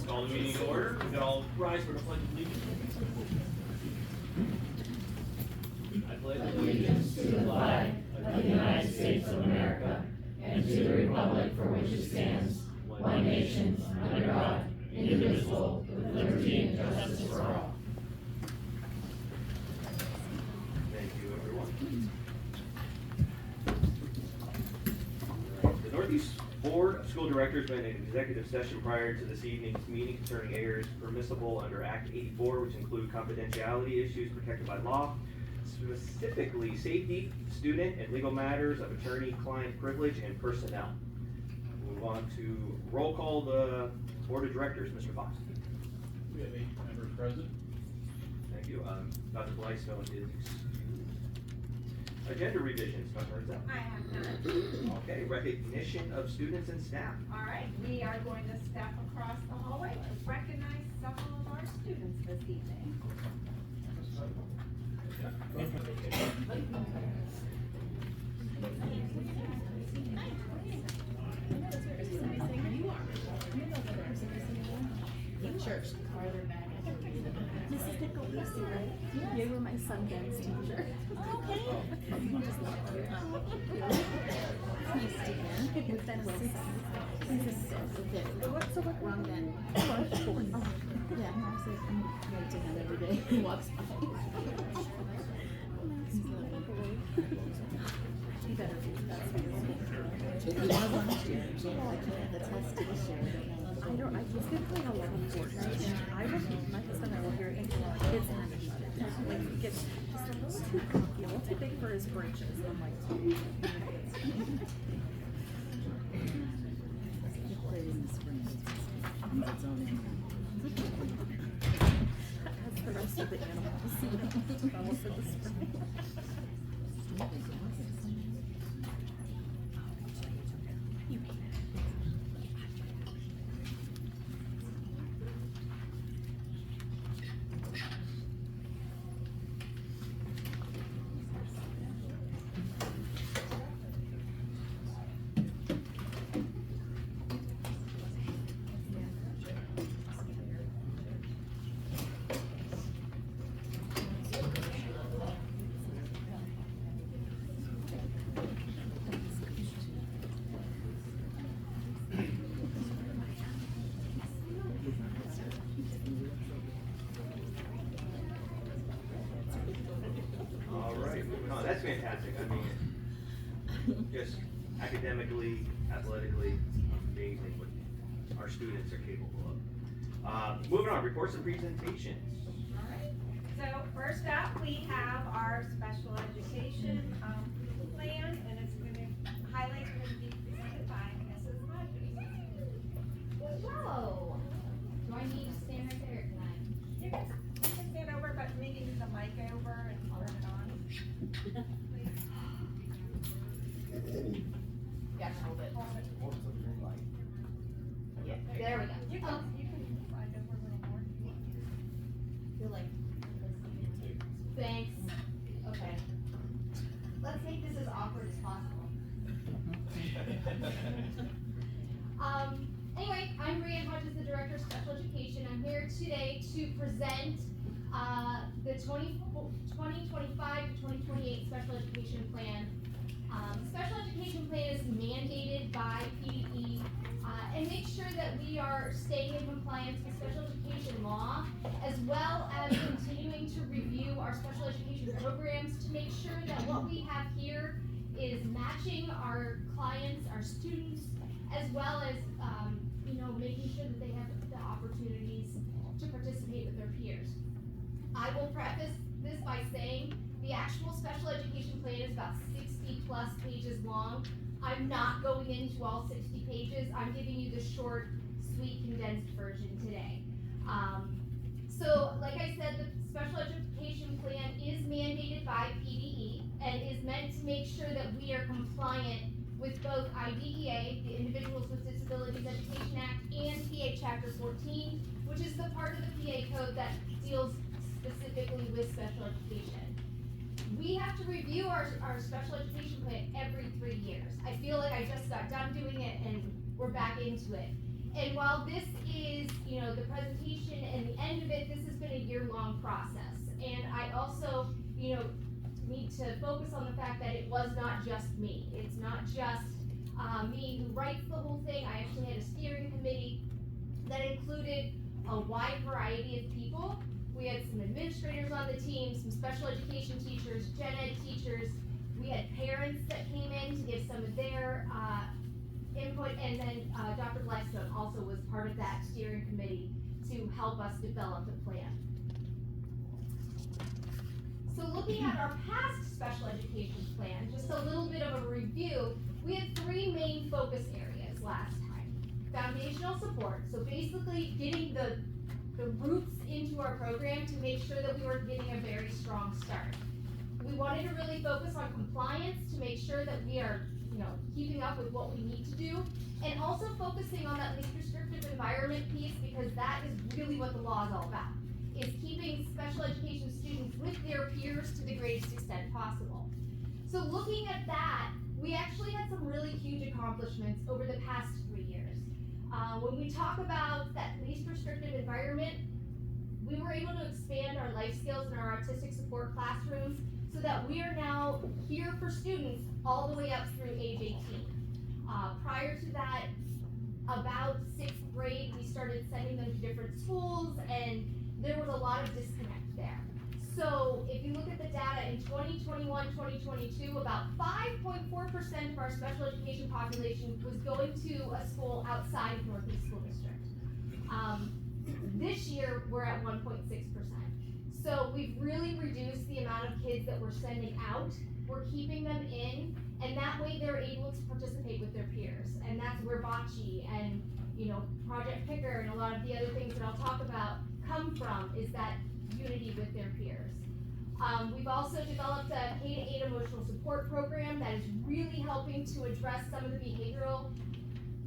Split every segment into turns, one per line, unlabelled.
Call the meeting to order. We can all rise for the pledge of allegiance. I pledge
Allegiance to the flag of the United States of America and to the republic for which it stands, one nation, under God, indivisible, with liberty and justice for all.
Thank you, everyone. The Northeast Board of School Directors met in an executive session prior to this evening's meeting concerning errors permissible under Act 84, which include confidentiality issues protected by law, specifically safety, student, and legal matters of attorney-client privilege and personnel. We want to roll call the Board of Directors. Mr. Fox.
We have 8 members present.
Thank you. Dr. Blystone is excused. Agenda revisions, Dr. Herzl.
I have none.
Okay, recognition of students and staff.
All right, we are going to step across the hallway to recognize several of our students this evening.
Church farther back. Mrs. Nicholisi, right? Yes. You were my Sundance teacher. Okay. Just love you. Nice to hear. With Ben Wilson. He's a sis. Okay. So what wrong then? Oh, yeah. So I'm right to him every day. He walks by. He better be. That's beautiful. He was last year. I can't attest to this year. I don't. He's been playing a lot of Fortnite, and I will. My husband and I will hear him. It's like he gets just a little too cocky, a little too big for his britches. And I'm like, he played in the spring. It's on him. As the rest of the animals, follows in the spring.
That's fantastic. I mean, just academically, athletically, amazing what our students are capable of. Moving on, reports and presentations.
All right. So first up, we have our special education plan, and it's going to highlights going to be presented by Mrs. Rogers.
Whoa! Do I need to stand right there tonight?
You can stand over, but maybe move the mic over and turn it on.
Yeah, hold it.
Hold it.
Yeah, there we go.
You can slide over a little more.
Feel like. Thanks. Okay. Let's make this as awkward as possible. Anyway, I'm Brianne Hodges, the Director of Special Education. I'm here today to present the 2025 to 2028 Special Education Plan. The Special Education Plan is mandated by PDE and make sure that we are staying in compliance with special education law, as well as continuing to review our special education programs to make sure that what we have here is matching our clients, our students, as well as making sure that they have the opportunities to participate with their peers. I will preface this by saying the actual special education plan is about 60 plus pages long. I'm not going into all 60 pages. I'm giving you the short, sweet, condensed version today. So like I said, the special education plan is mandated by PDE and is meant to make sure that we are compliant with both IDEA, the Individuals with Disabilities Education Act, and PA Chapter 14, which is the part of the PA code that deals specifically with special education. We have to review our special education plan every 3 years. I feel like I just got done doing it and we're back into it. And while this is, you know, the presentation and the end of it, this has been a year-long process. And I also, you know, need to focus on the fact that it was not just me. It's not just me who writes the whole thing. I actually had a steering committee that included a wide variety of people. We had some administrators on the team, some special education teachers, gen ed teachers. We had parents that came in to give some of their input, and then Dr. Blackstone also was part of that steering committee to help us develop the plan. So looking at our past special education plan, just a little bit of a review, we had 3 main focus areas last time. Foundational support, so basically getting the roots into our program to make sure that we were getting a very strong start. We wanted to really focus on compliance to make sure that we are, you know, keeping up with what we need to do, and also focusing on that least restrictive environment piece, because that is really what the law is all about, is keeping special education students with their peers to the greatest extent possible. So looking at that, we actually had some really huge accomplishments over the past 3 years. When we talk about that least restrictive environment, we were able to expand our life skills in our autistic support classrooms so that we are now here for students all the way up through age 18. Prior to that, about 6th grade, we started sending them to different schools, and there was a lot of disconnect there. So if you look at the data in 2021, 2022, about 5.4% of our special education population was going to a school outside of Northeast School District. This year, we're at 1.6%. So we've really reduced the amount of kids that we're sending out. We're keeping them in, and that way they're able to participate with their peers. And that's where bocce and, you know, Project Picker and a lot of the other things that I'll talk about come from, is that unity with their peers. We've also developed a K-8 emotional support program that is really helping to address some of the behavioral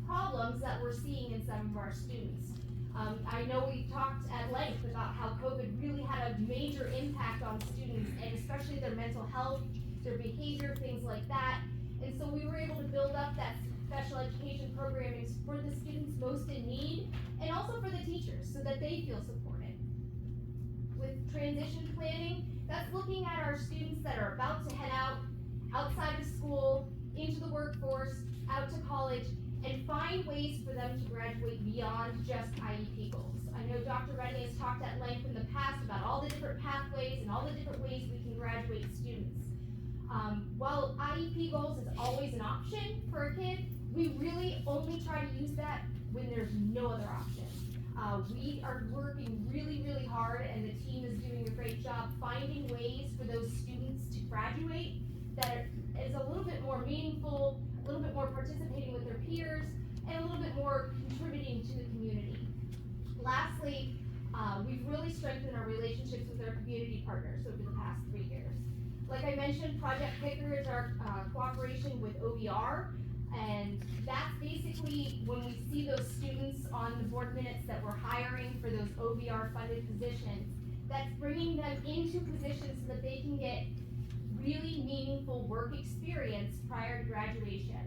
problems that we're seeing in some of our students. I know we talked at length about how COVID really had a major impact on students, and especially their mental health, their behavior, things like that. And so we were able to build up that special education programming for the students most in need, and also for the teachers, so that they feel supported. With transition planning, that's looking at our students that are about to head out, outside of school, into the workforce, out to college, and find ways for them to graduate beyond just IEP goals. I know Dr. Reddy has talked at length in the past about all the different pathways and all the different ways we can graduate students. While IEP goals is always an option for a kid, we really only try to use that when there's no other option. We are working really, really hard, and the team is doing a great job finding ways for those students to graduate that is a little bit more meaningful, a little bit more participating with their peers, and a little bit more contributing to the community. Lastly, we've really strengthened our relationships with our community partners over the past 3 years. Like I mentioned, Project Picker is our cooperation with OBR, and that's basically when we see those students on the board minutes that we're hiring for those OBR funded positions, that's bringing them into positions so that they can get really meaningful work experience prior to graduation.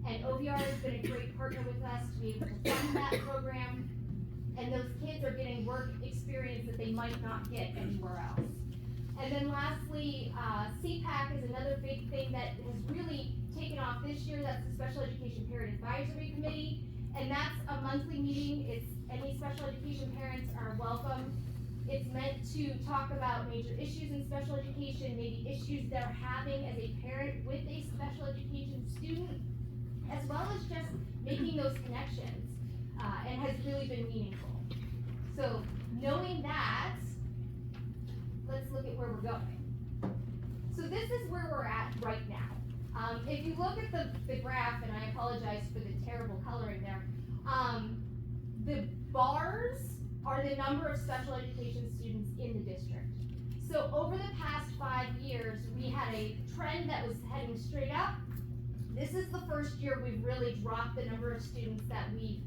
And OBR has been a great partner with us to be able to fund that program, and those kids are getting work experience that they might not get anywhere else. And then lastly, CPAC is another big thing that has really taken off this year. That's the Special Education Parent Advisory Committee, and that's a monthly meeting. It's any special education parents are welcome. It's meant to talk about major issues in special education, maybe issues they're having as a parent with a special education student, as well as just making those connections, and has really been meaningful. So knowing that, let's look at where we're going. So this is where we're at right now. If you look at the graph, and I apologize for the terrible coloring there, the bars are the number of special education students in the district. So over the past 5 years, we had a trend that was heading straight up. This is the first year we've really dropped the number of students that we've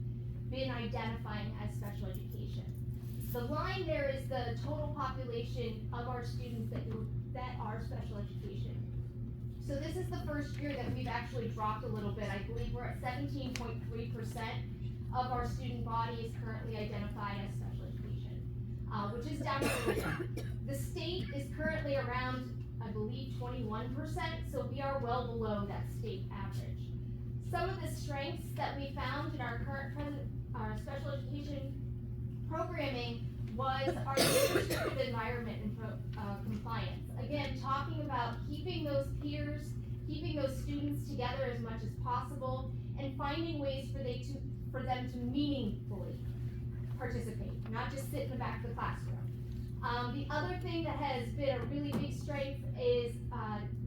been identifying as special education. The line there is the total population of our students that are special education. So this is the first year that we've actually dropped a little bit. I believe we're at 17.3% of our student body is currently identified as special education, which is down a little bit. The state is currently around, I believe, 21%, so we are well below that state average. Some of the strengths that we found in our our special education programming was our restrictive environment and compliance. Again, talking about keeping those peers, keeping those students together as much as possible, and finding ways for them to meaningfully participate, not just sit in the back of the classroom. The other thing that has been a really big strength is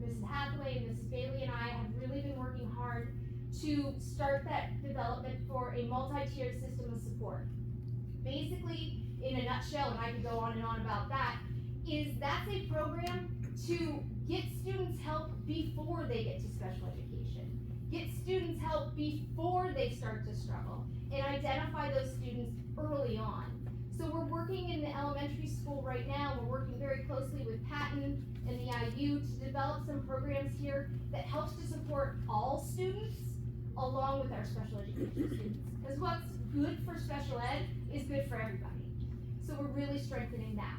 Mrs. Hathaway and Mrs. Bailey and I have really been working hard to start that development for a multi-tiered system of support. Basically, in a nutshell, and I could go on and on about that, is that's a program to get students help before they get to special education. Get students help before they start to struggle, and identify those students early on. So we're working in the elementary school right now, we're working very closely with Patton and the IU to develop some programs here that helps to support all students along with our special education students. Because what's good for special ed is good for everybody. So we're really strengthening that.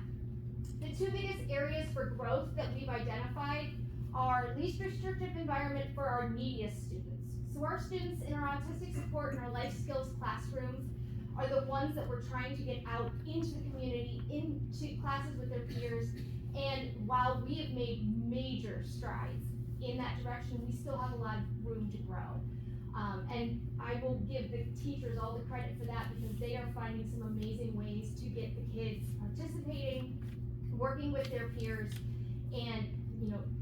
The two biggest areas for growth that we've identified are least restrictive environment for our neediest students. So our students in our autistic support and our life skills classrooms are the ones that we're trying to get out into the community, into classes with their peers. And while we have made major strides in that direction, we still have a lot of room to grow. And I will give the teachers all the credit for that because they are finding some amazing ways to get the kids participating, working with their peers, and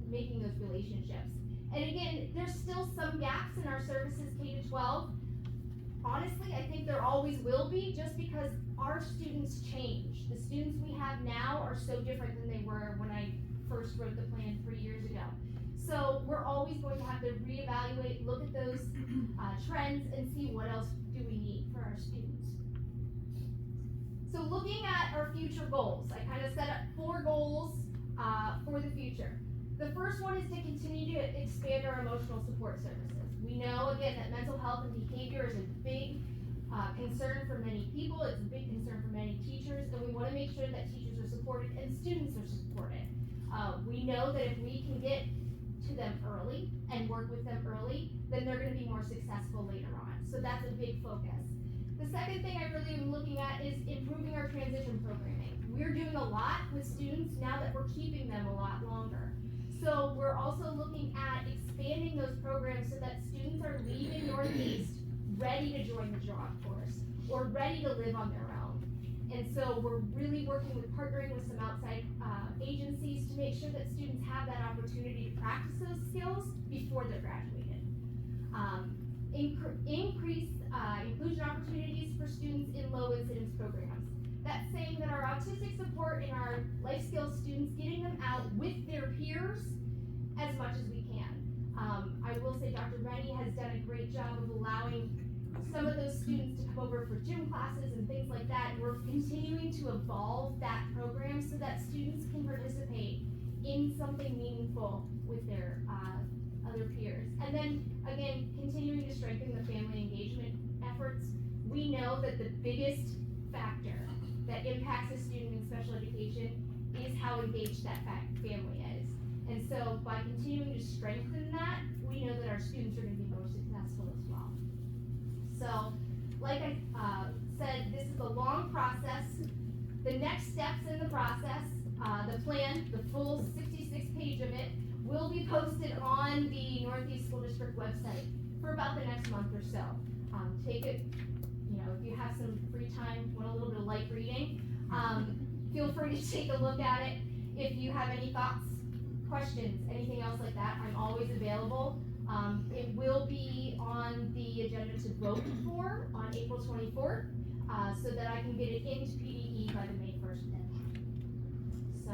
making those relationships. And again, there's still some gaps in our services K-12. Honestly, I think there always will be, just because our students change. The students we have now are so different than they were when I first wrote the plan 3 years ago. So we're always going to have to reevaluate, look at those trends, and see what else do we need for our students. So looking at our future goals, I kind of set up 4 goals for the future. The first one is to continue to expand our emotional support services. We know, again, that mental health and behavior is a big concern for many people. It's a big concern for many teachers, and we want to make sure that teachers are supported and students are supported. We know that if we can get to them early and work with them early, then they're going to be more successful later on. So that's a big focus. The second thing I really am looking at is improving our transition programming. We're doing a lot with students now that we're keeping them a lot longer. So we're also looking at expanding those programs so that students are leaving Northeast ready to join the job force or ready to live on their own. And so we're really working with partnering with some outside agencies to make sure that students have that opportunity to practice those skills before they're graduated. Increase inclusion opportunities for students in low incidence programs. That's saying that our autistic support and our life skills students, getting them out with their peers as much as we can. I will say Dr. Rennie has done a great job of allowing some of those students to come over for gym classes and things like that. We're continuing to evolve that program so that students can participate in something meaningful with their other peers. And then, again, continuing to strengthen the family engagement efforts. We know that the biggest factor that impacts a student in special education is how engaged that family is. And so by continuing to strengthen that, we know that our students are going to be more successful as well. So, like I said, this is a long process. The next steps in the process, the plan, the full 66-page of it, will be posted on the Northeast School District website for about the next month or so. Take it, if you have some free time, want a little bit of light reading, feel free to take a look at it. If you have any thoughts, questions, anything else like that, I'm always available. It will be on the agenda to vote for on April 24th, so that I can get it into PDE by the May 1st deadline. So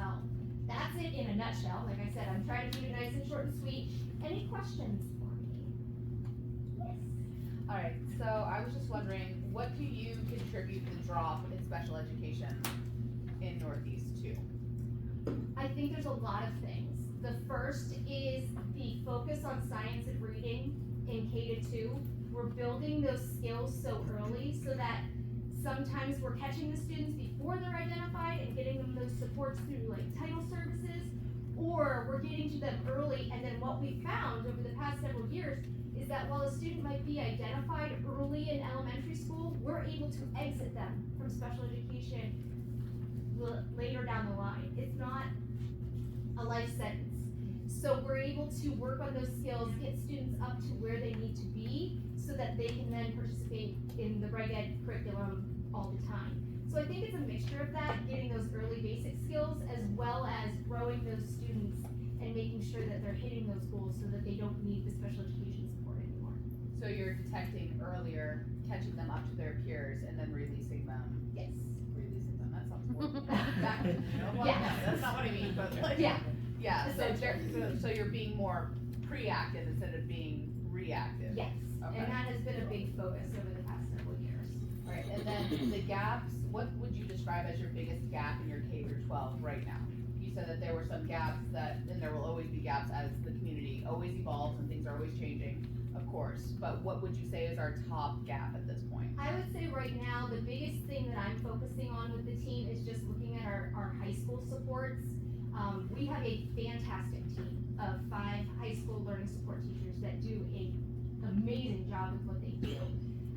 that's it in a nutshell. Like I said, I'm trying to keep it nice and short and sweet. Any questions for me? Yes.
All right, so I was just wondering, what do you contribute to the drop in special education in Northeast to?
I think there's a lot of things. The first is the focus on science and reading in K-2, we're building those skills so early so that sometimes we're catching the students before they're identified and getting them those supports through like title services, or we're getting to them early. And then what we found over the past several years is that while a student might be identified early in elementary school, we're able to exit them from special education later down the line. It's not a life sentence. So we're able to work on those skills, get students up to where they need to be so that they can then participate in the reg ed curriculum all the time. So I think it's a mixture of that, getting those early basic skills as well as growing those students and making sure that they're hitting those goals so that they don't need the special education support anymore.
So you're detecting earlier, catching them up to their peers, and then releasing them.
Yes.
Releasing them, that sounds horrible. Back to, well,
Yeah.
no, that's not what I mean, but like.
Yeah.
Yeah, so
Essentially.
so you're being more proactive instead of being reactive.
Yes,
Okay.
and that has been a big focus over the past several years.
Alright, and then the gaps, what would you describe as your biggest gap in your K through 12 right now? You said that there were some gaps and there will always be gaps as the community always evolves and things are always changing, of course, but what would you say is our top gap at this point?
I would say right now, the biggest thing that I'm focusing on with the team is just looking at our high school supports. We have a fantastic team of 5 high school learning support teachers that do an amazing job with what they do.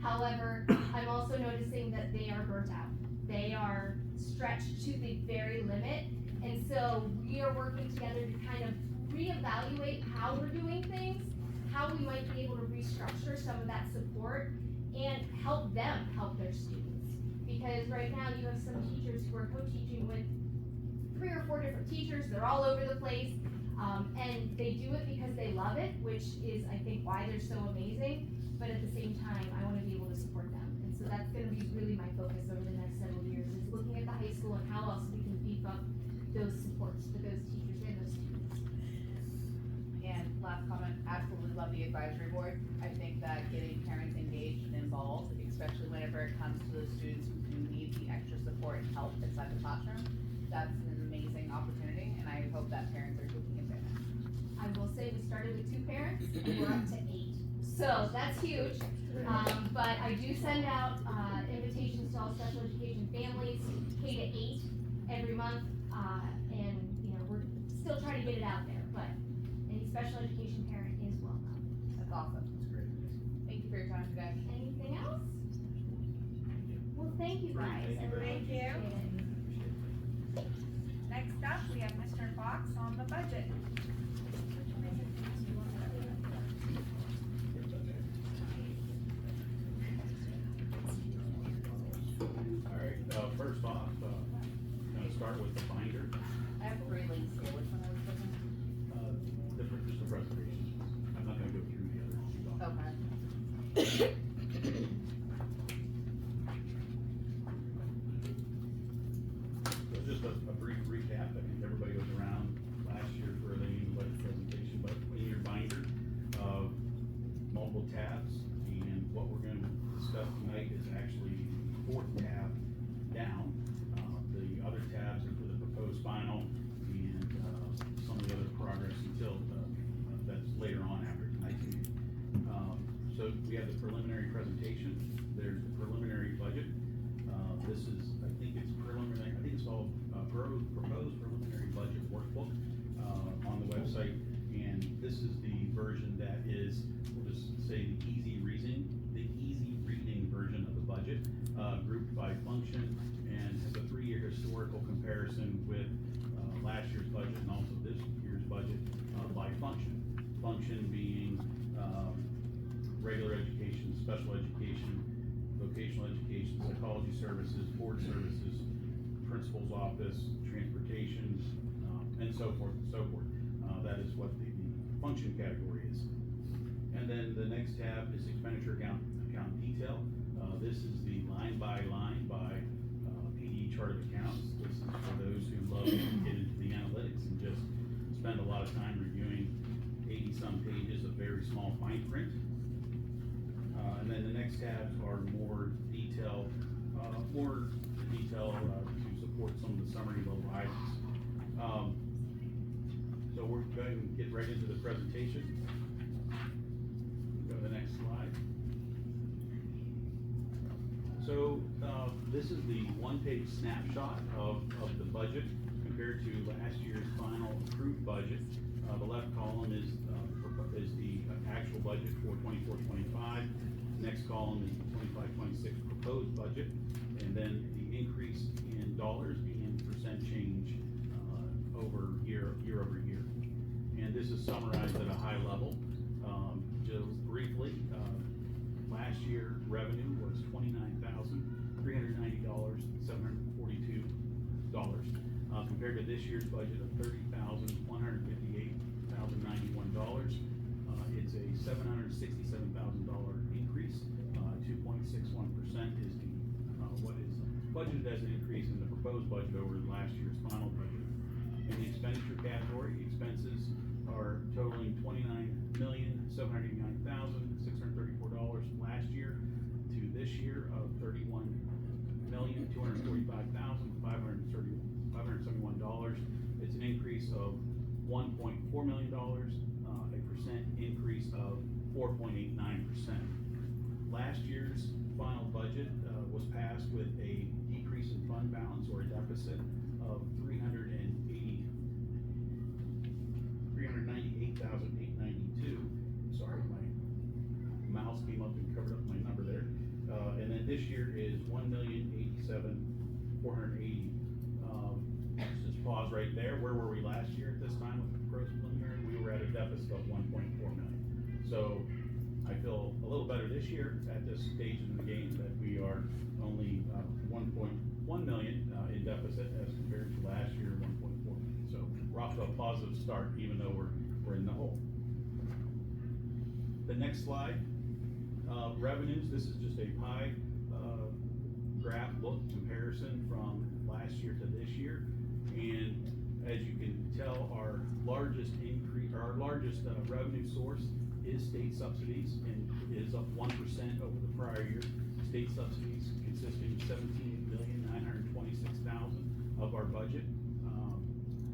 However, I'm also noticing that they are burnt out. They are stretched to the very limit. And so we are working together to kind of reevaluate how we're doing things, how we might be able to restructure some of that support and help them help their students. Because right now you have some teachers who are co-teaching with 3 or 4 different teachers. They're all over the place. And they do it because they love it, which is, I think, why they're so amazing. But at the same time, I want to be able to support them. And so that's going to be really my focus over the next several years, is looking at the high school and how else we can beef up those supports for those teachers and those students.
And last comment, absolutely love the advisory board. I think that getting parents engaged and involved, especially whenever it comes to those students who do need the extra support and help inside the classroom, that's an amazing opportunity, and I hope that parents are taking advantage.
I will say we started with 2 parents, and we're up to 8. So that's huge. But I do send out invitations to all special education families, K to 8, every month. And, you know, we're still trying to get it out there, but any special education parent is welcome.
That's awesome.
That's great.
Thank you for your time today.
Anything else? Well, thank you guys.
Thank you very
I really
much.
appreciate it.
Next up, we have Mr. Fox on the budget.
Alright, first off, gonna start with the binder,
I have 3 links here, which one are we putting?
just the presentation. I'm not gonna go through the other two documents.
Okay.
So just a brief recap, I think everybody was around last year for the annual budget presentation, but in your binder, multiple tabs, and what we're gonna discuss tonight is actually the 4th tab down. The other tabs are for the proposed final and, some of the other progress until, that's later on after tonight's meeting. So we have the preliminary presentation, there's the preliminary budget. This is, I think it's preliminary, I think it's called, proposed preliminary budget workbook, on the website. And this is the version that is, we'll just say the easy reading version of the budget, grouped by function, and has a 3-year historical comparison with, last year's budget and also this year's budget, by function. Function being, regular education, special education, vocational education, psychology services, board services, principal's office, transportation, and so forth and so forth. That is what the function category is. And then the next tab is expenditure account detail. This is the line by PD chart of accounts. This is for those who love to get into the analytics and just spend a lot of time reviewing 80-some pages of very small fine print. And then the next tabs are more detail to support some of the summary level items. So we're going to get right into the presentation. Go to the next slide. This is the one-page snapshot of the budget compared to last year's final approved budget. The left column is the actual budget for 24-25. Next column is the 25-26 proposed budget, and then the increase in dollars and percent change over year over year. And this is summarized at a high level. Just briefly, last year revenue was $29,390, $742, compared to this year's budget of $30,158,091. It's a $767,000 increase. 2.61% is what is budgeted as an increase in the proposed budget over last year's final budget. In the expenditure category, expenses are totaling $29,789,634 last year to this year of $31,245,571. It's an increase of $1.4 million, a percent increase of 4.89%. Last year's final budget was passed with a decrease in fund balance or a deficit of $398,892. Sorry, my mouse came up and covered up my number there. And then this year is $1,087,480. Just pause right there. Where were we last year at this time with the gross preliminary? We were at a deficit of 1.4 million. So I feel a little better this year at this stage in the game that we are only 1.1 million in deficit as compared to last year 1.4 million. So we're off to a positive start, even though we're in the hole. The next slide, revenues. This is just a pie graph look comparison from last year to this year, and as you can tell, our largest increase, or our largest revenue source is state subsidies, and is up 1% over the prior year. State subsidies consisting of $17,926,000 of our budget.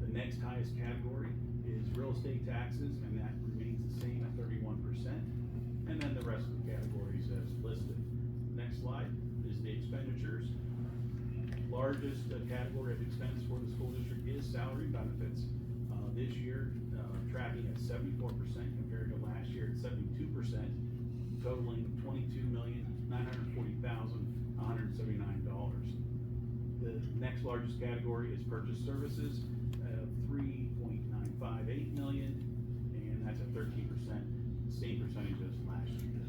The next highest category is real estate taxes, and that remains the same at 31%. And then the rest of the categories as listed. Next slide is the expenditures. Largest category of expense for the school district is salary benefits. This year, tracking at 74% compared to last year at 72%, totaling $22,940,179. The next largest category is purchase services, $3.958 million, and that's at 13%, same percentage as last year.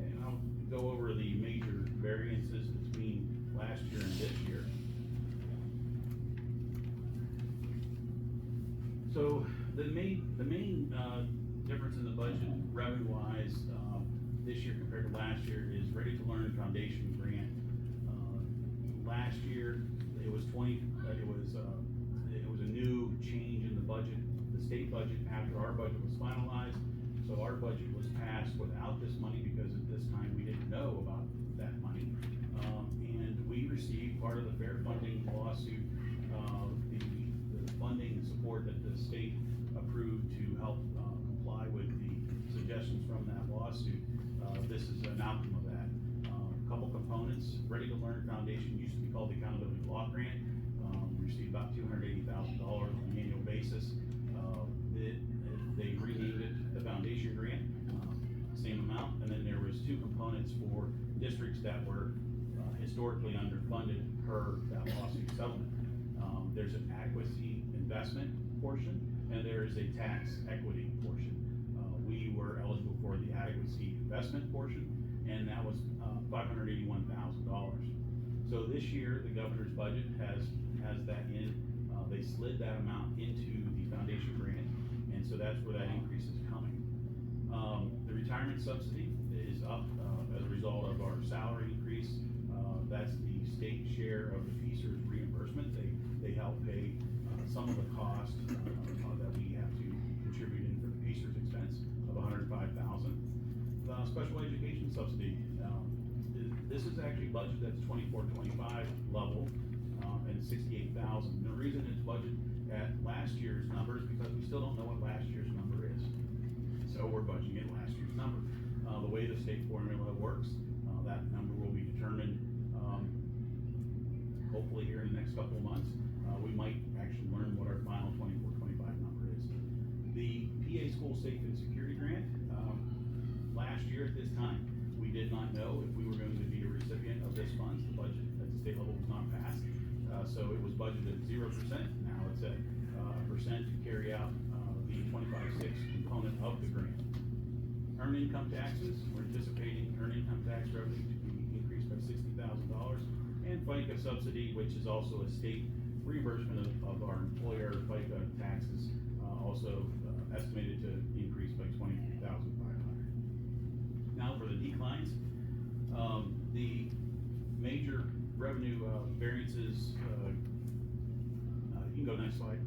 And I'll go over the major variances between last year and this year. So the main difference in the budget revenue-wise this year compared to last year is Ready to Learn Foundation grant. Last year it was a new change in the budget, the state budget after our budget was finalized. So our budget was passed without this money because at this time we didn't know about that money, and we received part of the fair funding lawsuit, the funding support that the state approved to help comply with the suggestions from that lawsuit. This is an outcome of that. A couple components. Ready to Learn Foundation used to be called the Accountability Block Grant. We received about $280,000 on an annual basis. They renamed it the Foundation Grant, same amount. And then there was two components for districts that were historically underfunded per that lawsuit settlement. There's an adequacy investment portion, and there is a tax equity portion. We were eligible for the adequacy investment portion, and that was $581,000. So this year, the governor's budget has that in. They slid that amount into the foundation grant, and so that's where that increase is coming. The retirement subsidy is up as a result of our salary increase. That's the state share of the PSERS reimbursement. They help pay some of the cost that we have to contribute in for the PSERS expense of $105,000. Special education subsidy. This is actually budgeted at the 24-25 level, and $68,000. The reason it's budgeted at last year's number is because we still don't know what last year's number is. So we're budgeting at last year's number. The way the state formula works, That number will be determined, hopefully here in the next couple of months. We might actually learn what our final 24-25 number is. The PA School Safe and Security Grant, last year at this time, we did not know if we were going to be a recipient of this funds. The budget at the state level was not passed, so it was budgeted at 0%. Now it's at a percent to carry out the 25-6 component of the grant. Earned income taxes, we're anticipating earned income tax revenue to be increased by $60,000, and FICA subsidy, which is also a state reimbursement of our employer FICA taxes, also estimated to increase by $23,500. Now for the declines, the major revenue variances, you can go next slide.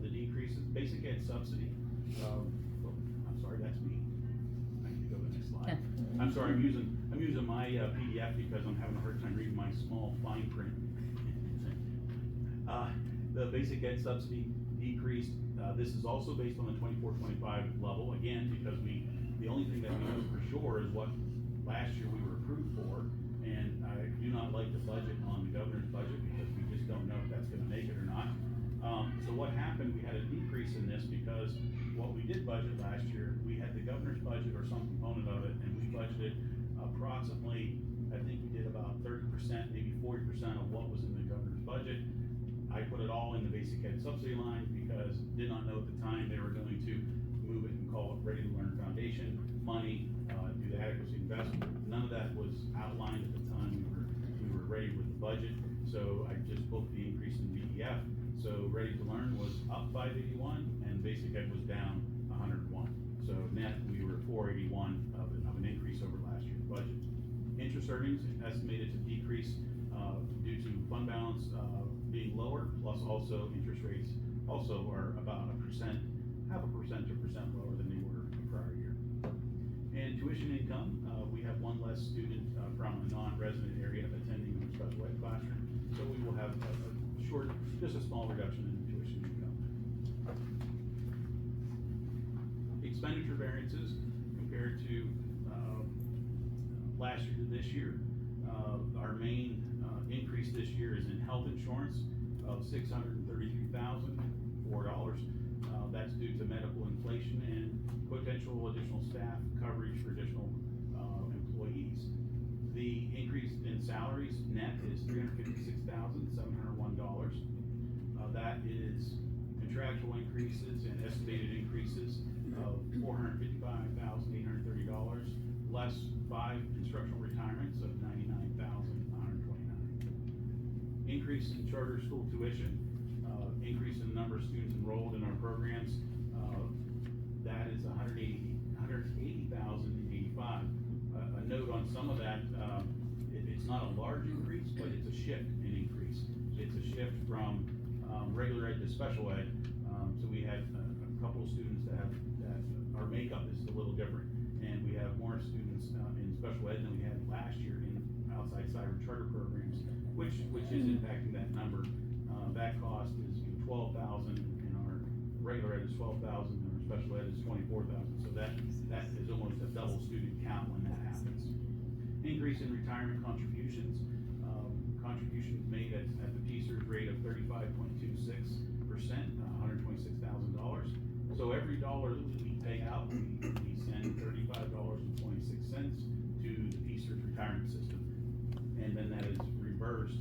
The decreases, basic ed subsidy, I'm sorry, that's me. I need to go to the next slide. I'm sorry, I'm using my PDF because I'm having a hard time reading my small fine print. The basic ed subsidy decreased. This is also based on the 24-25 level, again, because the only thing that we know for sure is what last year we were approved for, and I do not like the budget on the governor's budget because we just don't know if that's gonna make it or not. So what happened, we had a decrease in this because what we did budget last year, we had the governor's budget or some component of it, and we budgeted approximately, I think we did about 30%, maybe 40% of what was in the governor's budget. I put it all in the basic ed subsidy line because did not know at the time they were going to move it and call it Ready to Learn Foundation money, do the adequacy investment. None of that was outlined at the time we were ready with the budget. So I just booked the increase in VEF. So Ready to Learn was up 581 and basic ed was down 101. So net we were 481 of an increase over last year's budget. Interest earnings estimated to decrease due to fund balance being lower, plus also interest rates also are about half a percent to 1% lower than they were the prior year. And tuition income, we have one less student from a non-resident area attending a special ed classroom, so we will have just a small reduction in tuition income. Expenditure variances compared to last year to this year. Our main increase this year is in health insurance of $633,004. That's due to medical inflation and potential additional staff coverage for additional employees. The increase in salaries net is $356,701. That is contractual increases and estimated increases of $455,830, less 5 instructional retirements of $99,129. Increase in charter school tuition, increase in the number of students enrolled in our programs, that is $180,085. A note on some of that, it's not a large increase, but it's a shift in increase. It's a shift from regular ed to special ed. So we had a couple of students that our makeup is a little different, and we have more students in special ed than we had last year in outside cyber charter programs, which is impacting that number. That cost is $12,000 in our regular ed is $12,000 and our special ed is $24,000. So that is almost a double student count when that happens. Increase in retirement contributions. Contributions made at the PSERS rate of 35.26%, $126,000. So every dollar that we pay out, we send $35.26 to the PSERS retirement system, and then that is reimbursed.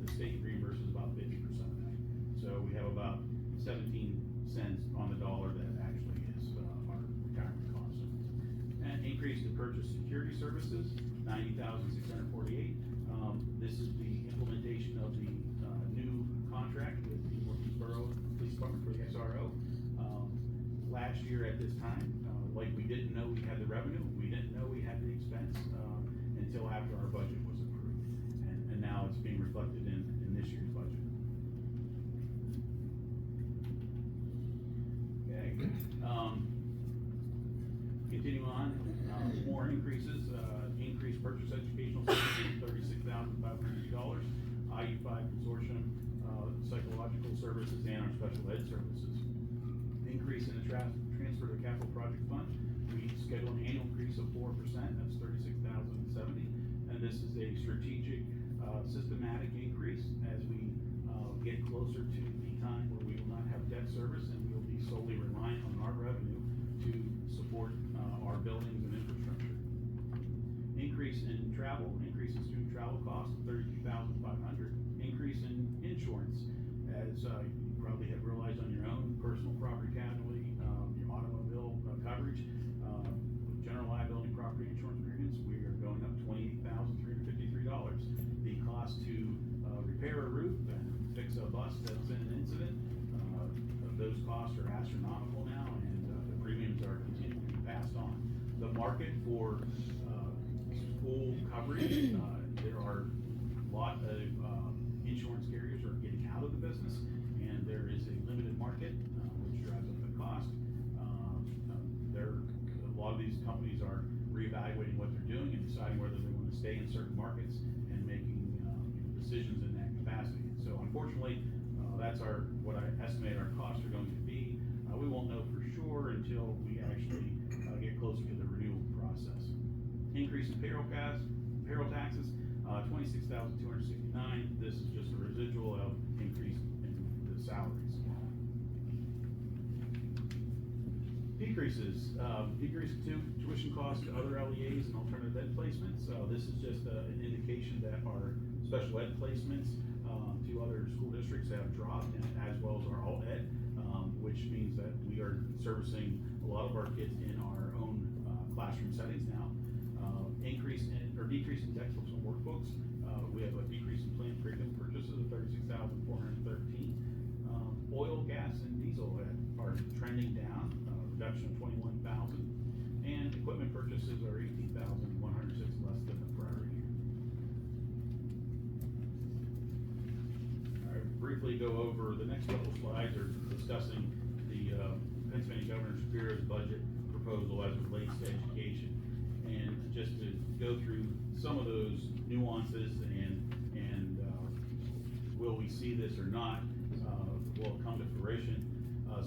The state reimburses about 50% of that. So we have about 17 cents on the dollar that actually is our retirement cost. And increase to purchase security services, $90,648. This is the implementation of the new contract with the Northeast Borough Police Department for the SRO. Last year at this time, like we didn't know we had the revenue, we didn't know we had the expense until after our budget was approved. And now it's being reflected in this year's budget. Okay. Continue on, more increases, increased purchase educational services, $36,500, IU5 consortium, psychological services, and our special ed services. Increase in the transfer to capital project fund. We schedule an annual increase of 4%, that's $36,070. And and this is a strategic, systematic increase as we get closer to the time where we will not have debt service and we will be solely reliant on our revenue to support our buildings and infrastructure. Increase in travel, increase in student travel costs, $32,500. Increase in insurance, as you probably have realized on your own, personal property casualty, your automobile coverage, general liability property insurance premiums, we are going up $28,353. The cost to repair a roof and fix a bus that's in an incident, those costs are astronomical now, and the premiums are continuing to be passed on. The market for school coverage, there are a lot of insurance carriers are getting out of the business, and there is a limited market, which drives up the cost. A lot of these companies are reevaluating what they're doing and deciding whether they want to stay in certain markets and making decisions in that capacity. So unfortunately, that's what I estimate our costs are going to be. We won't know for sure until we actually get closer to the renewal process. Increase in payroll taxes, $26,269. This is just a residual of increase in the salaries. Decreases, decrease in tuition costs to other LEAs and alternative ed placements. This is just an indication that our special ed placements to other school districts have dropped, and as well as our alt ed, which means that we are servicing a lot of our kids in our own classroom settings now. Decrease in textbooks and workbooks. We have a decrease in planned curriculum purchases of $36,413. Oil, gas, and diesel are trending down, reduction of $21,000, and equipment purchases are $18,106 less than the prior year. I briefly go over the next couple slides are discussing the Pennsylvania Governor Shapiro's budget proposal as it relates to education. And just to go through some of those nuances and will we see this or not, will come to fruition.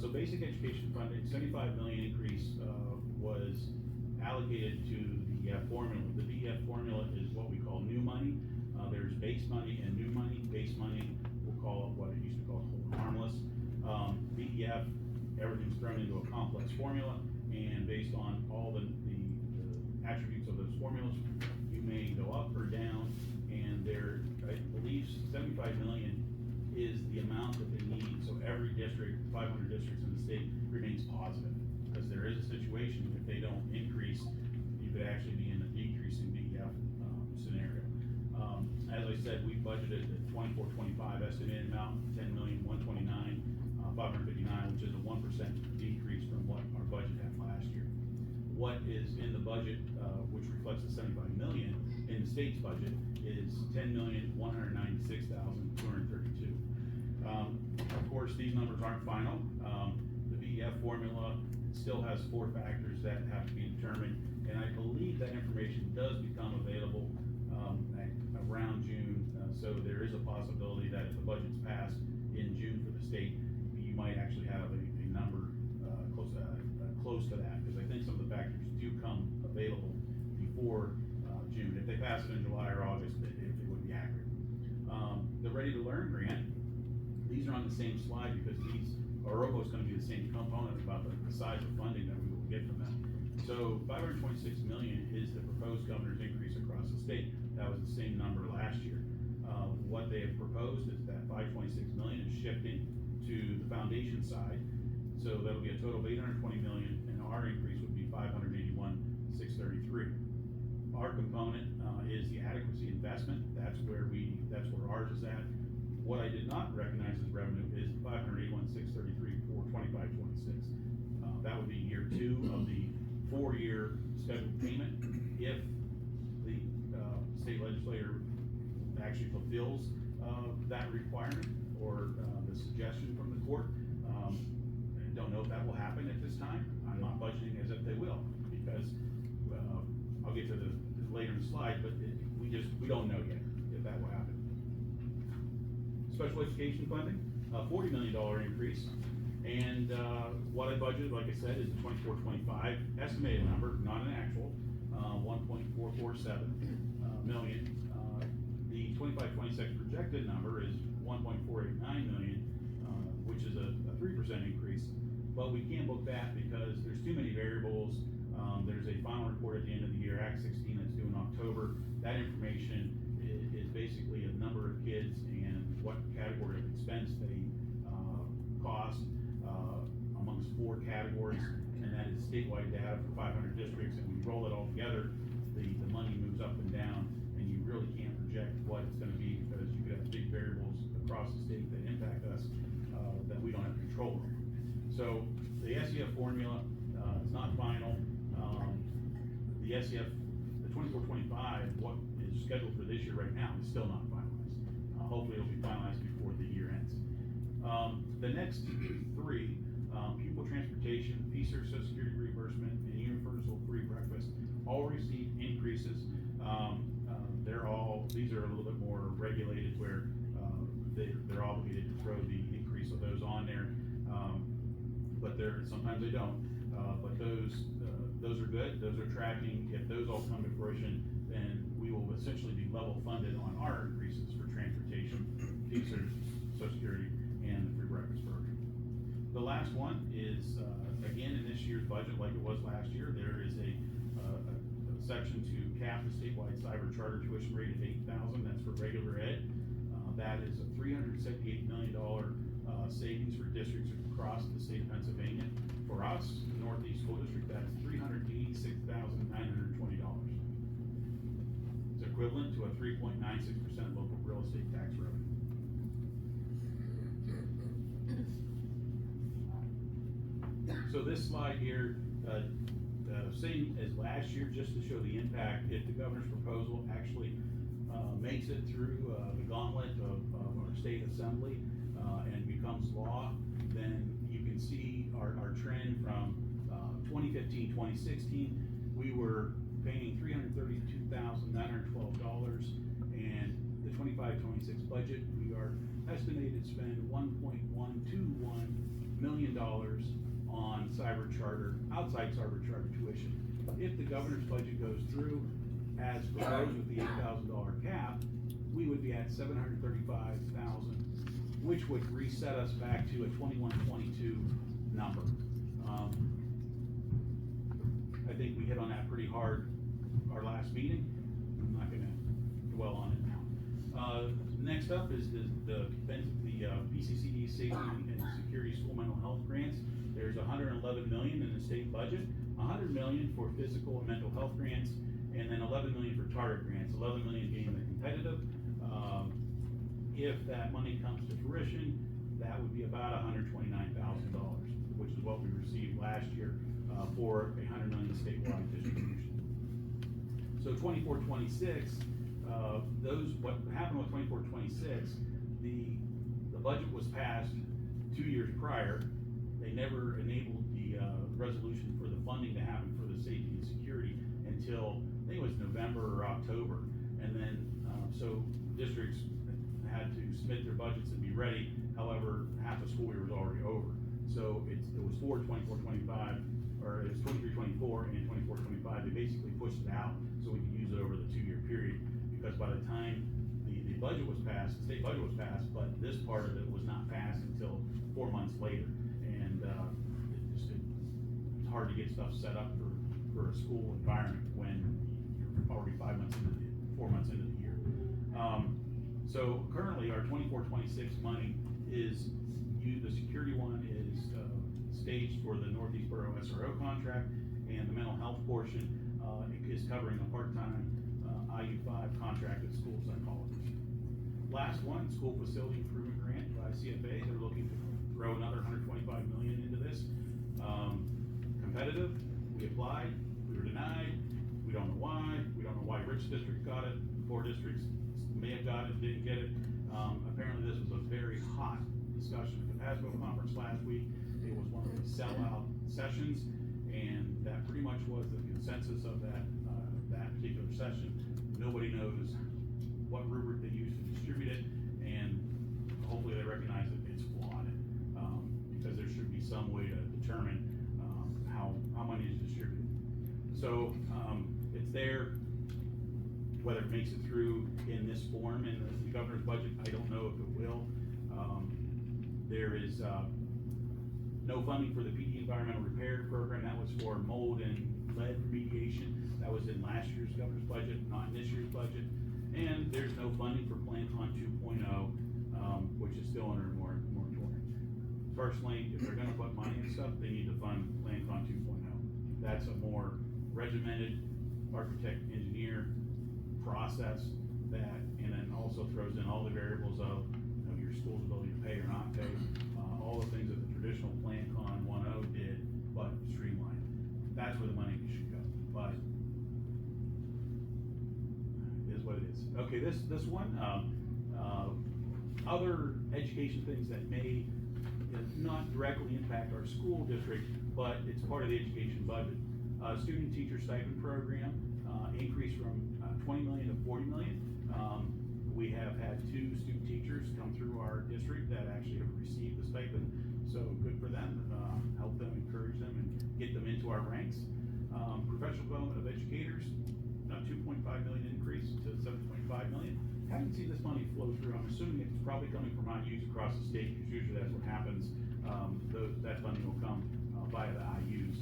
So basic education funding, $75 million increase was allocated to the formula. The BEF formula is what we call new money. There's base money and new money. Base money, we'll call it what it used to call hold harmless. BEF, everything's thrown into a complex formula, and based on all the attributes of those formulas, you may go up or down, and there, I believe 75 million is the amount that they need, so every district, 500 districts in the state, remains positive, because there is a situation, if they don't increase, you could actually be in a decreasing BEF scenario. As I said, we budgeted the 24-25 estimated amount, $10,129,559, which is a 1% decrease from what our budget had last year. What is in the budget, which reflects the $75 million in the state's budget, is $10,196,232. Of course, these numbers aren't final. The BEF formula still has 4 factors that have to be determined, and I believe that information does become available around June. So there is a possibility that if the budget's passed in June for the state, you might actually have a number close to that, because I think some of the factors do come available before June. If they pass it in July or August, it would be accurate. The Ready to Learn grant, these are on the same slide because these are almost going to be the same component about the size of funding that we will get from them. So $526 million is the proposed governor's increase across the state. That was the same number last year. What they have proposed is that $526 million is shifting to the foundation side. So that'll be a total of $820 million, and our increase would be $581,633. Our component is the adequacy investment. That's where ours is at. What I did not recognize as revenue is $581,633 for 25-26. That would be year 2 of the 4-year scheduled payment. If the state legislature actually fulfills that requirement or the suggestion from the court, I don't know if that will happen at this time. I'm not budgeting as if they will, because I'll get to the later in the slide, but we don't know yet if that will happen. Special education funding, $40 million increase, and what I budgeted, like I said, is the 24-25 estimated number, not an actual, 1.447. million. The 25-26 projected number is 1.489 million, which is a 3% increase. But we can't book that because there's too many variables. There's a final report at the end of the year, Act 16, that's due in October. That information is basically a number of kids and what category of expense they cost amongst 4 categories, and that is statewide data for 500 districts. And when you roll it all together, the money moves up and down, and you really can't project what it's going to be because you could have big variables across the state that impact us that we don't have control over. So the SEF formula is not final. The SEF, the 24-25, what is scheduled for this year right now is still not finalized. Hopefully it'll be finalized before the year ends. The next 3, pupil transportation, PSER, Social Security reimbursement, and universal free breakfast, all received increases. These are a little bit more regulated where they're obligated to throw the increase of those on there, but sometimes they don't. But those are good. Those are tracking. If those all come to fruition, then we will essentially be level funded on our increases for transportation, PSER, Social Security, and the free breakfast program. The last one is, again, in this year's budget, like it was last year, there is a section to cap the statewide cyber charter tuition rate at $8,000. That's for regular ed. That is a $378 million savings for districts across the state of Pennsylvania. For us, the Northeast School District, that's $386,920. It's equivalent to a 3.96% local real estate tax revenue. So this slide here, same as last year, just to show the impact. If the governor's proposal actually makes it through the gauntlet of our state assembly and becomes law, then you can see our trend from 2015, 2016, we were paying $332,912, and the 25-26 budget, we are estimated to spend $1.121 million on outside cyber charter tuition. If the governor's budget goes through as proposed with the $8,000 cap, we would be at $735,000, which would reset us back to a 21-22 number. I think we hit on that pretty hard our last meeting. I'm not going to dwell on it now. Next up is the PCCD Safety and Security School Mental Health Grants. There's $111 million in the state budget, $100 million for physical and mental health grants, and then $11 million for target grants, $11 million being the competitive. If that money comes to fruition, that would be about $129,000, which is what we received last year for a $100 million statewide distribution. So 24-26, what happened with 24-26, the budget was passed 2 years prior. They never enabled the resolution for the funding to happen for the safety and security until I think it was November or October, and then so districts had to submit their budgets and be ready. However, half the school year was already over, so it was for 24-25, or it was 23-24 and 24-25. They basically pushed it out so we could use it over the 2-year period, because by the time the budget was passed, the state budget was passed, but this part of it was not passed until 4 months later, and it's hard to get stuff set up for a school environment when you're already 4 months into the year. So currently our 24-26 money is, the security one is staged for the Northeast Borough SRO contract, and the mental health portion is covering a part-time IU5 contracted school psychologist. Last one, school facility improvement grant by CFA. They're looking to throw another $125 million into this. Competitive, we applied, we were denied, we don't know why. We don't know why Rich District got it, 4 districts may have got it, didn't get it. Apparently this was a very hot discussion at the PASBO conference last week. It was one of the sellout sessions, and that pretty much was the consensus of that particular session. Nobody knows what rubric they used to distribute it, and hopefully they recognize that it's flawed, because there should be some way to determine how money is distributed. So it's there. Whether it makes it in this form in the governor's budget. I don't know if it will. There is, no funding for the PD environmental repair program. That was for mold and lead remediation. That was in last year's governor's budget, not in this year's budget. And there's no funding for PlanCon 2.0, which is still under moratorium. Personally, if they're gonna put money in stuff, they need to fund PlanCon 2.0. That's a more regimented architect engineer process that, and then also throws in all the variables of, you know, your school's ability to pay or not pay, all the things that the traditional PlanCon 1.0 did, but streamlined. That's where the money should go, but it is what it is. Okay, this one, other education things that may not directly impact our school district, but it's part of the education budget. Student teacher stipend program, increased from 20 million to 40 million. We have had 2 student teachers come through our district that actually have received the stipend, so good for them. Help them, encourage them, and get them into our ranks. Professional development of educators, 2.5 million increase to 7.5 million. Haven't seen this money flow through. I'm assuming it's probably coming from IUs across the state, because usually that's what happens. That funding will come via the IUs.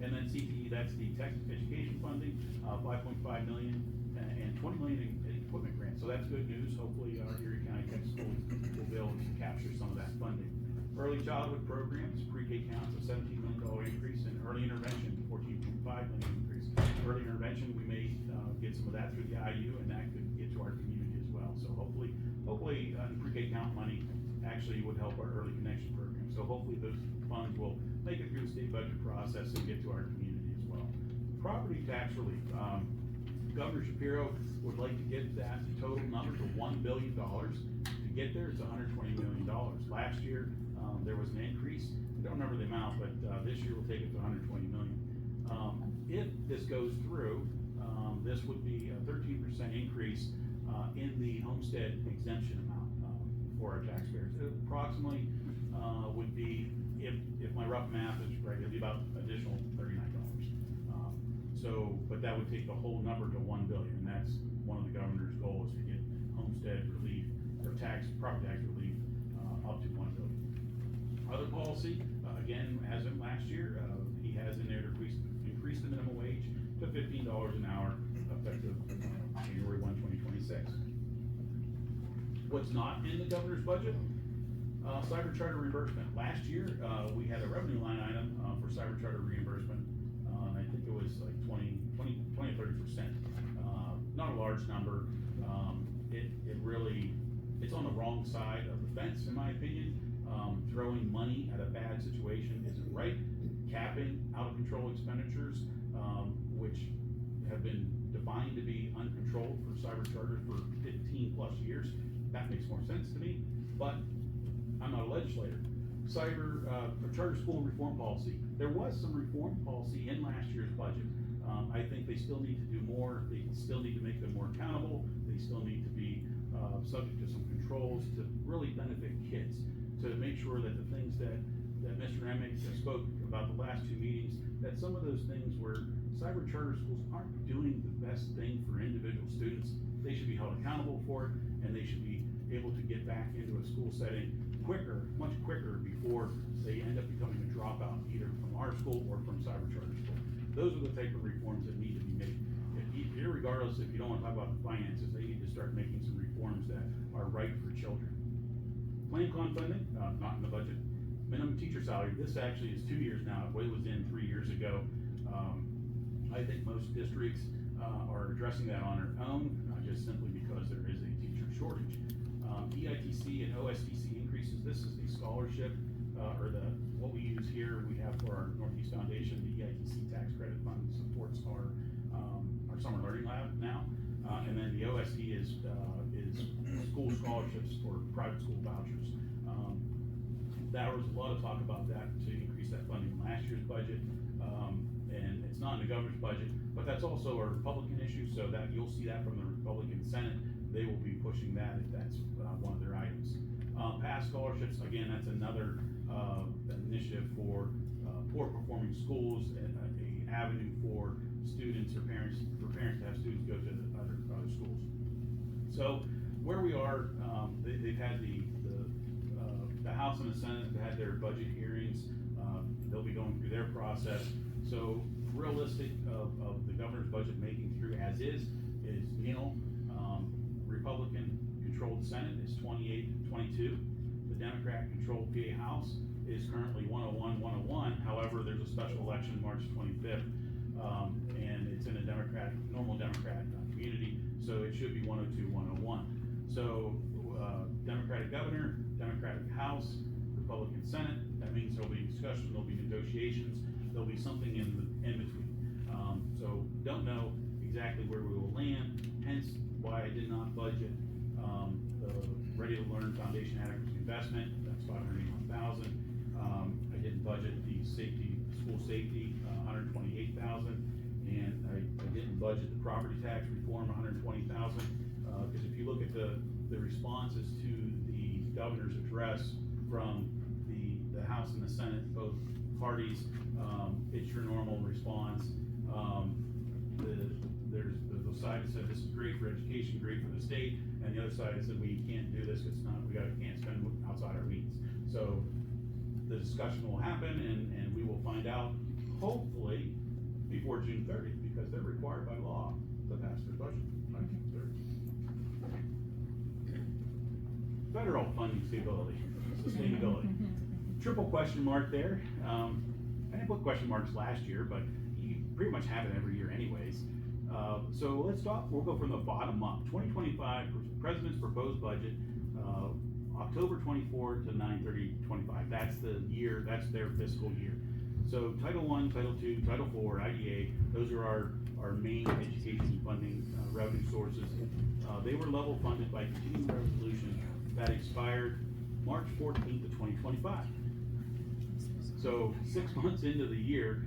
And then CTE, that's the tech education funding, 5.5 million and 20 million in equipment grants. So that's good news. Hopefully our Erie County Tech Schools will be able to capture some of that funding. Early childhood programs, pre-K counts, a $17 million increase, and early intervention, 14.5 million increase. Early intervention, we may get some of that through the IU, and that could get to our community as well. So hopefully pre-K count money actually would help our early connection program. So hopefully those funds will make it through the state budget process and get to our community as well. Property tax relief. Governor Shapiro would like to get that total number to $1 billion. To get there, it's $120 million. Last year, there was an increase. I don't remember the amount, but this year we'll take it to $120 million. If this goes through, this would be a 13% increase in the homestead exemption amount for our taxpayers. It approximately would be, if my rough math is right, it'd be about additional $39. But that would take the whole number to 1 billion, and that's one of the governor's goals, to get homestead relief or property tax relief up to 1 billion. Other policy, again, as in last year, he has in there to increase the minimum wage to $15 an hour effective January 1, 2026. What's not in the governor's budget? Cyber charter reimbursement. Last year, we had a revenue line item for cyber charter reimbursement. I think it was like 20 or 30%. Not a large number. It's on the wrong side of the fence, in my opinion. Throwing money at a bad situation isn't right. Capping out of control expenditures, which have been defined to be uncontrolled for cyber charters for 15 plus years, that makes more sense to me, but I'm not a legislator. Charter school reform policy. There was some reform policy in last year's budget. I think they still need to do more. They still need to make them more accountable. They still need to be subject to some controls to really benefit kids, to make sure that the things that Mr. Emick spoke about the last 2 meetings, that some of those things where cyber charter schools aren't doing the best thing for individual students, they should be held accountable for it, and they should be able to get back into a school setting much quicker before they end up becoming a dropout, either from our school or from cyber charter school. Those are the type of reforms that need to be made. Irregardless, if you don't want to talk about the finances, they need to start making some reforms that are right for children. PlanCon funding, not in the budget. Minimum teacher salary, this actually is 2 years now. It was in 3 years ago. I think most districts are addressing that on their own, just simply because there is a teacher shortage. EITC and OSTC increases. This is the scholarship, or what we use here. We have for our Northeast Foundation. The EITC tax credit fund supports our summer learning lab now, and then the OST is school scholarships for private school vouchers. There was a lot of talk about that to increase that funding in last year's budget, and it's not in the governor's budget, but that's also a Republican issue, so that you'll see that from the Republican Senate. They will be pushing that if that's one of their items. Past scholarships, again, that's another initiative for poor performing schools, and a avenue for students or parents to have students go to other schools. So where we are, they've had the House and the Senate have had their budget hearings. They'll be going through their process. So realistic of the governor's budget making through as is nil. Republican controlled Senate is 28-22. The Democrat controlled PA House is currently 101-101. However, there's a special election March 25th, and it's in a normal Democrat community, so it should be 102-101. So Democratic governor, Democratic House, Republican Senate. That means there'll be discussion, there'll be negotiations, there'll be something in between. So don't know exactly where we will land. Hence why I did not budget the Ready to Learn Foundation Adequacy Investment. That's $581,000. I didn't budget the school safety, $128,000, and I didn't budget the property tax reform, $120,000. Because if you look at the responses to the governor's address from the House and the Senate, both parties, it's your normal response. There's the side that said this is great for education, great for the state, and the other side said we can't do this, can't spend outside our means. So the discussion will happen, and we will find out, hopefully, before June 30th, because they're required by law to pass their budget by June 30th. Federal funding sustainability. Triple question mark there. I didn't put question marks last year, but you pretty much have it every year anyways. So let's stop. We'll go from the bottom up. 2025 President's proposed budget, October 24 to 9/30/25. That's the year. That's their fiscal year. So Title I, Title II, Title IV, IDA. Those are our main education funding revenue sources. They were level funded by continuing resolution that expired March 14th of 2025. So 6 months into the year,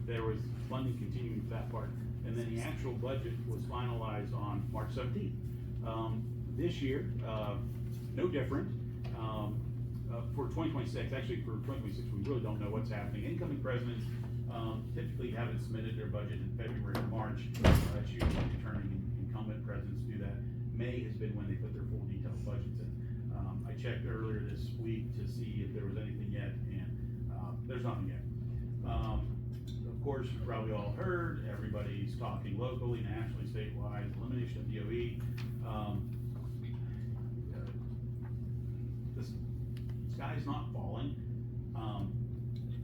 there was funding continuing for that part. And then the actual budget was finalized on March 17th. This year, no different. For 2026, actually for 2026, we really don't know what's happening. Incoming presidents typically haven't submitted their budget in February or March. That's usually returning incumbent presidents do that. May has been when they put their full detailed budgets in. I checked earlier this week to see if there was anything yet, and there's nothing yet. Of course, you probably all heard, everybody's talking locally, nationally, statewide, elimination of DOE. The sky's not falling.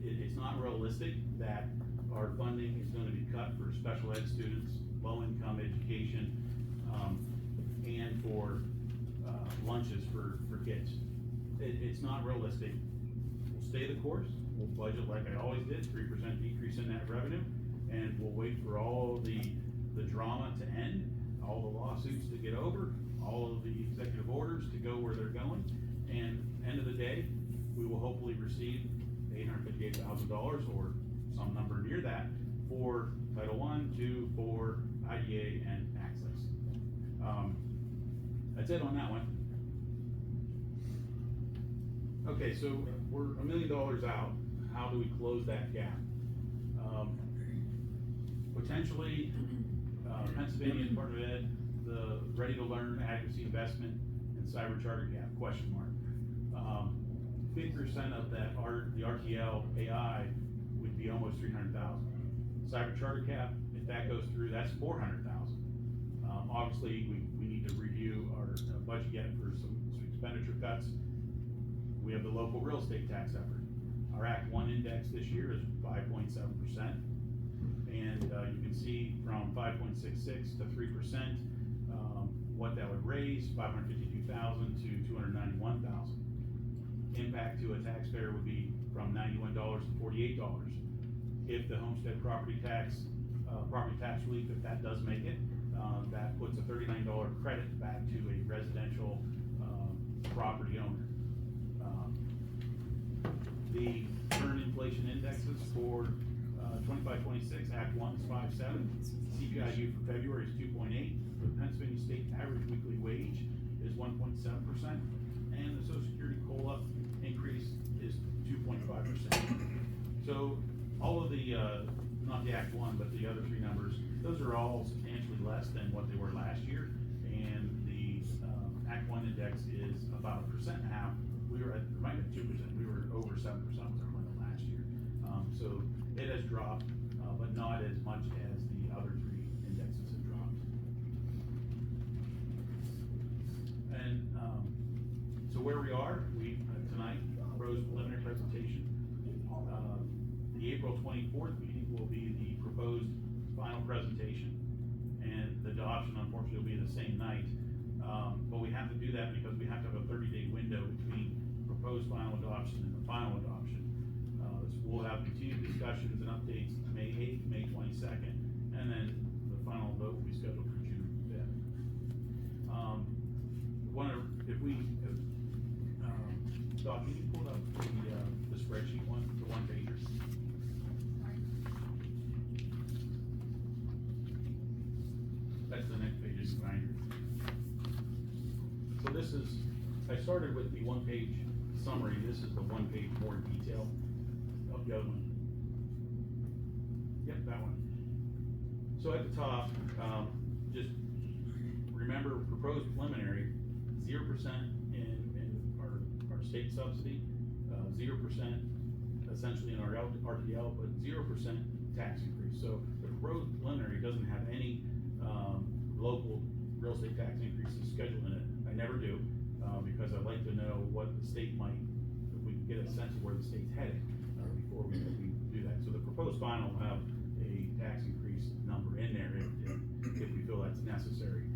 It's not realistic that our funding is going to be cut for special ed students, low-income education, and for lunches for kids. It's not realistic. We'll stay the course. We'll budget like I always did, 3% decrease in that revenue, and we'll wait for all the drama to end, all the lawsuits to get over, all of the executive orders to go where they're going, and end of the day, we will hopefully receive $858,000 or some number near that for Title I, II, IV, IDA, and Access. That's it on that one. Okay, so we're $1 million out. How do we close that gap? Potentially, Pennsylvania Department of Ed, the Ready to Learn Adequacy Investment and Cyber Charter Gap, question mark. 50% of that the RTL AI would be almost 300,000. Cyber Charter Cap, if that goes through, that's 400,000. Obviously, we need to review our budget yet for some expenditure cuts. We have the local real estate tax effort. Our Act 1 index this year is 5.7%. And you can see from 5.66 to 3%, what that would raise, 552,000 to 291,000. Impact to a taxpayer would be from $91 to $48. If the homestead property tax relief, if that does make it, that puts a $39 credit back to a residential property owner. The current inflation indexes for 25-26, Act 1 is 5.7, CPIU for February is 2.8, the Pennsylvania state average weekly wage is 1.7%, and the Social Security COLA increase is 2.5%. So all of the, not the Act 1, but the other three numbers, those are all substantially less than what they were last year, and the Act 1 index is about 1.5%. We were at, right at 2%, we were over 7% was our limit last year. So it has dropped, but not as much as the other three indexes have dropped. And so where we are, we tonight, Rose preliminary presentation. The April 24th meeting will be the proposed final presentation, and the adoption unfortunately will be the same night. But we have to do that because we have to have a 30-day window between proposed final adoption and the final adoption. We'll have continued discussions and updates May 8th, May 22nd, and then the final vote will be scheduled for June 5th. If we, Doc, can you pull up the spreadsheet one, the one pager? That's the next page is the binder. So this is, I started with the one-page summary. This is the one-page more detail. Oh, the other one. Yep, that one. So at the top, just remember proposed preliminary, 0% in our state subsidy, 0% essentially in our RTL, but 0% tax increase. So the proposed preliminary doesn't have any local real estate tax increases scheduled in it. I never do, because I'd like to know what the state might, if we can get a sense of where the state's heading before we do that. So the proposed final will have a tax increase number in there if we feel that's necessary.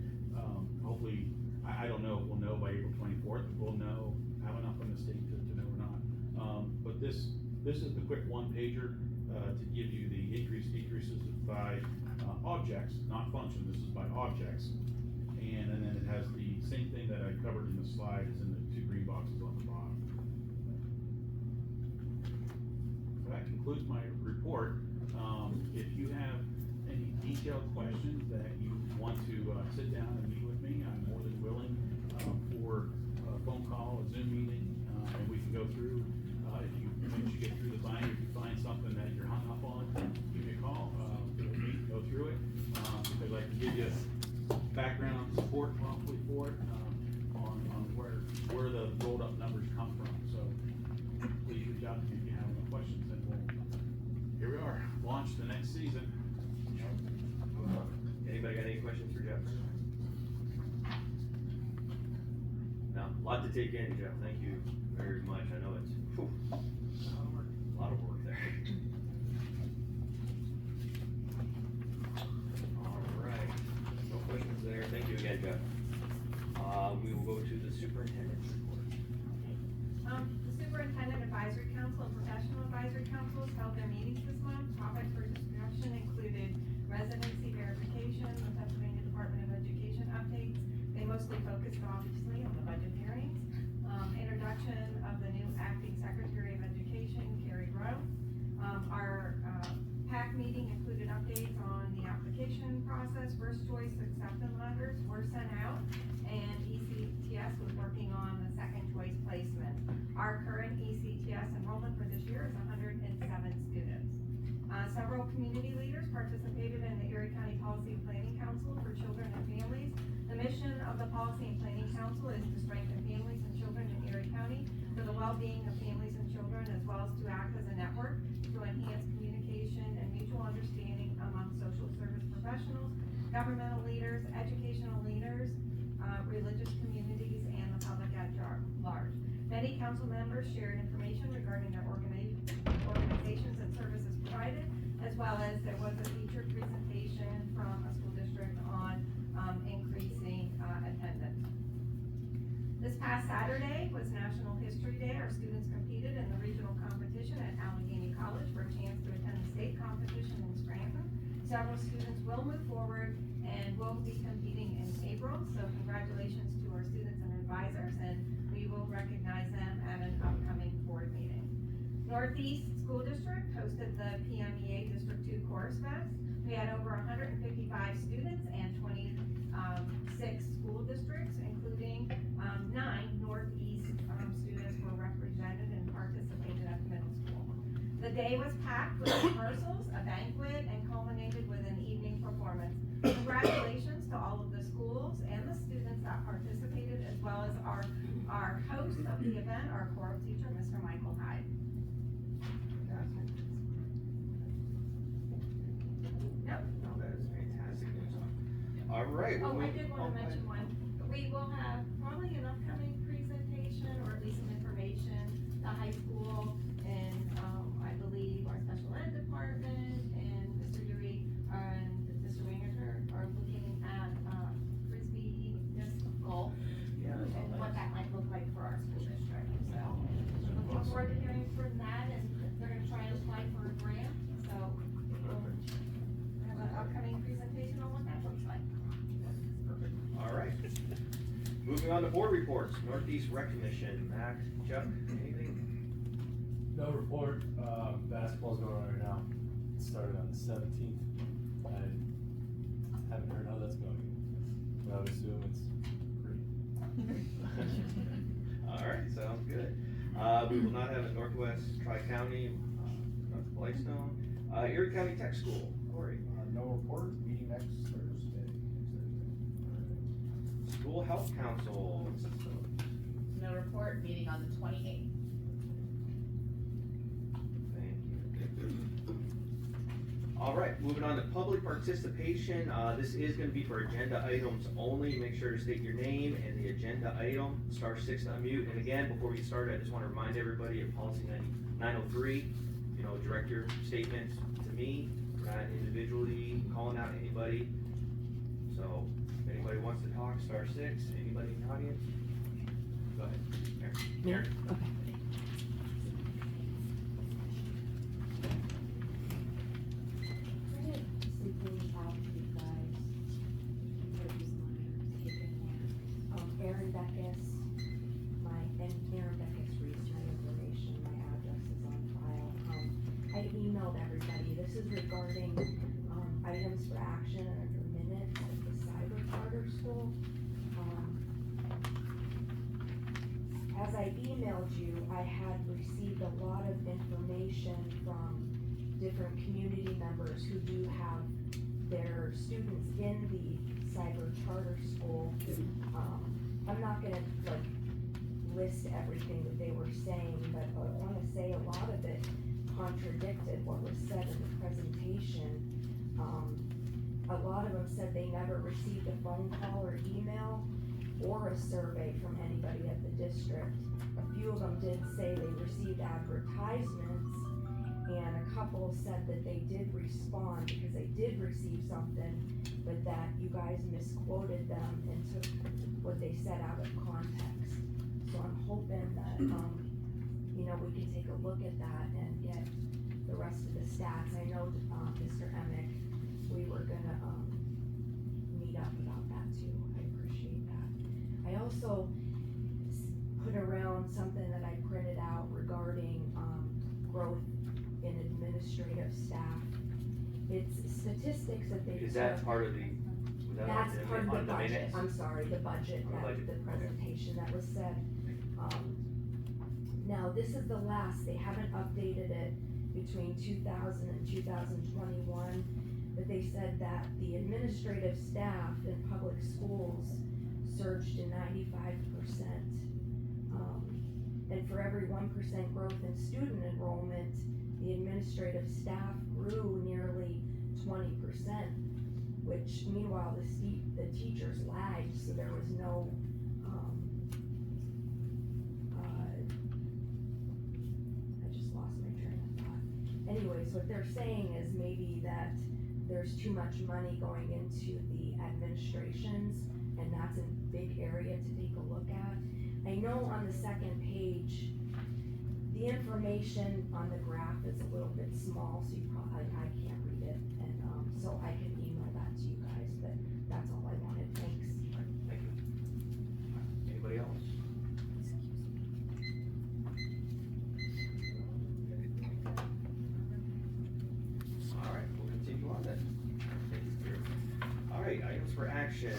Hopefully, I don't know if we'll know by April 24th. We'll know, have enough from the state to know or not. But this is the quick one pager to give you the decreases by objects, not function. This is by objects. And then it has the same thing that I covered in the slide is in the two green boxes on the bottom. So that concludes my report. If you have any detailed questions that you want to sit down and meet with me, I'm more than willing for a phone call, a Zoom meeting, and we can go through. Once you get through the binder, if you find something that you're hung up on, give me a call. We'll meet, go through it, because I can give you background support probably for it on where the rolled up numbers come from. So please reach out to me if you have any questions, and here we are, launch the next season.
Anybody got any questions for Jeff? No, a lot to take in, Jeff. Thank you very much. I know it's a lot of work there. All right, no questions there. Thank you again, Jeff. We will go to the superintendent's report.
The Superintendent Advisory Council and Professional Advisory Councils held their meetings this month. Topics for discussion included residency verification, the Pennsylvania Department of Education updates. They mostly focused obviously on the budget hearings. Introduction of the new acting Secretary of Education, Carrie Rowe. Our PAC meeting included updates on the application process. First choice acceptance letters were sent out, and ECTS was working on the second choice placement. Our current ECTS enrollment for this year is 107 students. Several community leaders participated in the Erie County Policy and Planning Council for Children and Families. The mission of the Policy and Planning Council is to strengthen families and children in Erie County for the well-being of families and children, as well as to act as a network to enhance communication and mutual understanding among social service professionals, governmental leaders, educational leaders, religious communities, and the public at large. Many council members shared information regarding their organizations and services provided, as well as there was a featured presentation from a school district on increasing attendance. This past Saturday was National History Day. Our students competed in the regional competition at Allegheny College for a chance to attend the state competition in Scranton. Several students will move forward and will be competing in April, so congratulations to our students and advisors, and we will recognize them at an upcoming board meeting. Northeast School District hosted the PMEA District 2 Chorus Fest. We had over 155 students and 26 school districts, including 9 Northeast students were represented and participated at the middle school. The day was packed with rehearsals, a banquet, and culminated with an evening performance. Congratulations to all of the schools and the students our host of the event, our choral teacher, Mr. Michael Hyde. Yep.
No, that is fantastic news. All right.
Oh,
well,
I did wanna mention one. We will have probably an upcoming presentation, or at least some information, the high school, and, I believe our special ed department, and Mr. Yuri, and Mr. Wingert are looking at, frisbee disc golf,
Yeah, that's all
and what
nice.
that might look like for our school district, so. Looking forward to hearing from that, and they're gonna try and apply for a grant, so we'll have an upcoming presentation on what that looks like.
Perfect. All right. Moving on to board reports. Northeast Rec Commission. Mac, Chuck, anything?
No report, basketball's going on right now. It started on the 17th. I haven't heard how that's going, but I would assume it's great.
All right, sounds good. We will not have a Northwest Tri-County, North Blythestone. Erie County Tech School. Corey.
No report, meeting next Thursday.
School Health Council.
No report, meeting on the 28th.
Thank you. All right, moving on to public participation. This is gonna be for agenda items only. Make sure to state your name and the agenda item, *6 to unmute. And again, before we get started, I just wanna remind everybody of policy 903, direct your statements to me. We're not individually calling out anybody. So, if anybody wants to talk, *6. Anybody in the audience? Go ahead. Aaron.
Simply out to you guys. Aaron Beckus, Aaron Beckus reads my information, my address is on file. I emailed everybody, this is regarding, items for action under minutes at the cyber charter school. As I emailed you, I had received a lot of information from different community members who do have their students in the cyber charter school. I'm not gonna list everything that they were saying, but I wanna say a lot of it contradicted what was said in the presentation. A lot of them said they never received a phone call or email or a survey from anybody at the district. A few of them did say they received advertisements, and a couple said that they did respond because they did receive something, but that you guys misquoted them and took what they said out of context. So I'm hoping that, we can take a look at that and get the rest of the stats. I know, Mr. Emick, we were gonna, meet up about that too. I appreciate that. I also put around something that I printed out regarding, growth in administrative staff. It's statistics that they.
Is that part of the? was that
That's
on
part of the
on
budget,
minutes?
I'm sorry, the budget,
On the budget,
the
okay.
presentation that was said. Now, this is the last, they haven't updated it between 2000 and 2021, but they said that the administrative staff in public schools surged to 95%. And for every 1% growth in student enrollment, the administrative staff grew nearly 20%, which meanwhile the teachers lagged, so there was no, I just lost my train of thought. Anyways, what they're saying is maybe that there's too much money going into the administrations, and that's a big area to take a look at. I know on the second page, the information on the graph is a little bit small, so you probably, I can't read it, and, so I can email that to you guys, but that's all I wanted, thanks.
Thank you. Anybody else? All right, we'll continue on then. Thank you, Drew. All right, items for action.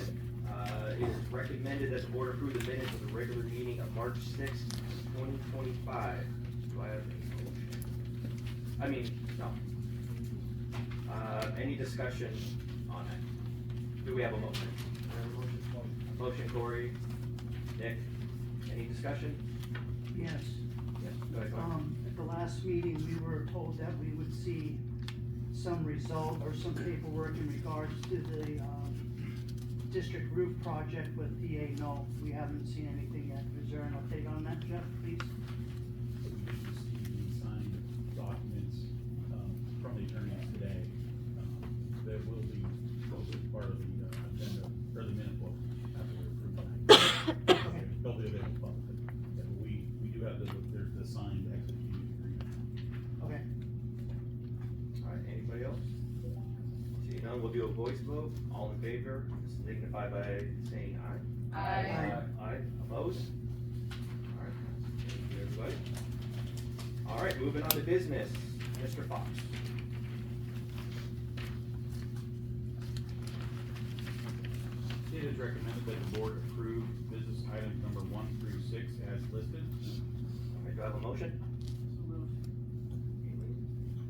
It is recommended that the board approve the minutes of the regular meeting of March 6th, 2025. Do I have any motion? No. Any discussion on that? Do we have a motion? Motion, Corey, Nick, any Any discussion?
Yes.
Yes. Go ahead, Glenn.
At the last meeting, we were told that we would see some result or some paperwork in regards to the, district roof project with PA No. We haven't seen anything yet. Is there an update on that, Jeff, please?
We received the signed documents, from the attorneys today. That will be posted as part of the, agenda, or the minute book after we approve that. They'll be available publicly. Yeah, but we do have there's the signed executed agreement.
Okay.
All right, anybody else? Seeing none, we'll do a voice vote. All in favor, signify by saying aye.
Aye.
Aye, opposed? All right, thank you, everybody. All right, moving on to business. Mr. Fox.
It is recommended that the board approve business items number 1 through 6 as listed.
All right, do I have a motion?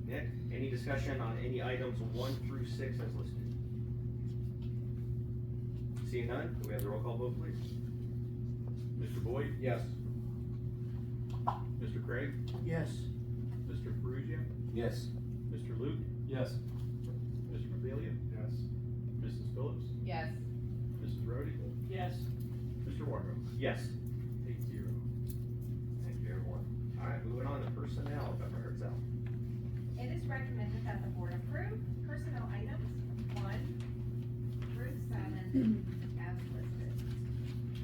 Nick, any discussion on any items 1 through 6 as listed? Seeing none, do we have the roll call vote, please?
Mr. Boyd?
Yes.
Mr. Craig?
Yes.
Mr. Perugia?
Yes.
Mr. Luke?
Yes.
Mr. Mabelia?
Yes.
Mrs. Phillips?
Yes.
Mrs. Rhodey?
Yes.
Mr. Wargo?
Yes.
8-0.
Thank you, everyone. All right, moving on to personnel, if ever hurts out.
It is recommended that the board approve personnel items 1 through 7 as listed.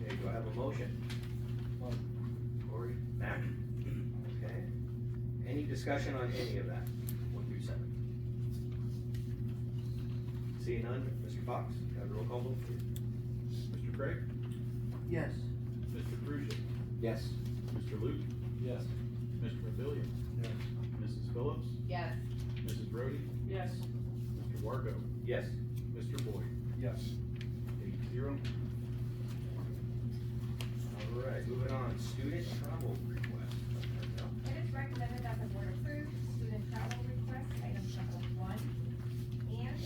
Okay, do I have a motion? Corey, Mac? Okay. Any discussion on any of that, 1 through 7? Seeing none, Mr. Fox, can I have the roll call vote, please?
Mr. Craig?
Yes.
Mr. Perugia?
Yes.
Mr. Luke?
Yes.
Mr. Mabelia?
Yes.
Mrs. Phillips?
Yes.
Mrs. Rhodey?
Yes.
Mr. Wargo?
Yes.
Mr. Boyd?
Yes.
8-0.
All right, moving on, student travel request.
It is recommended that the board approve student travel request items number 1 and 2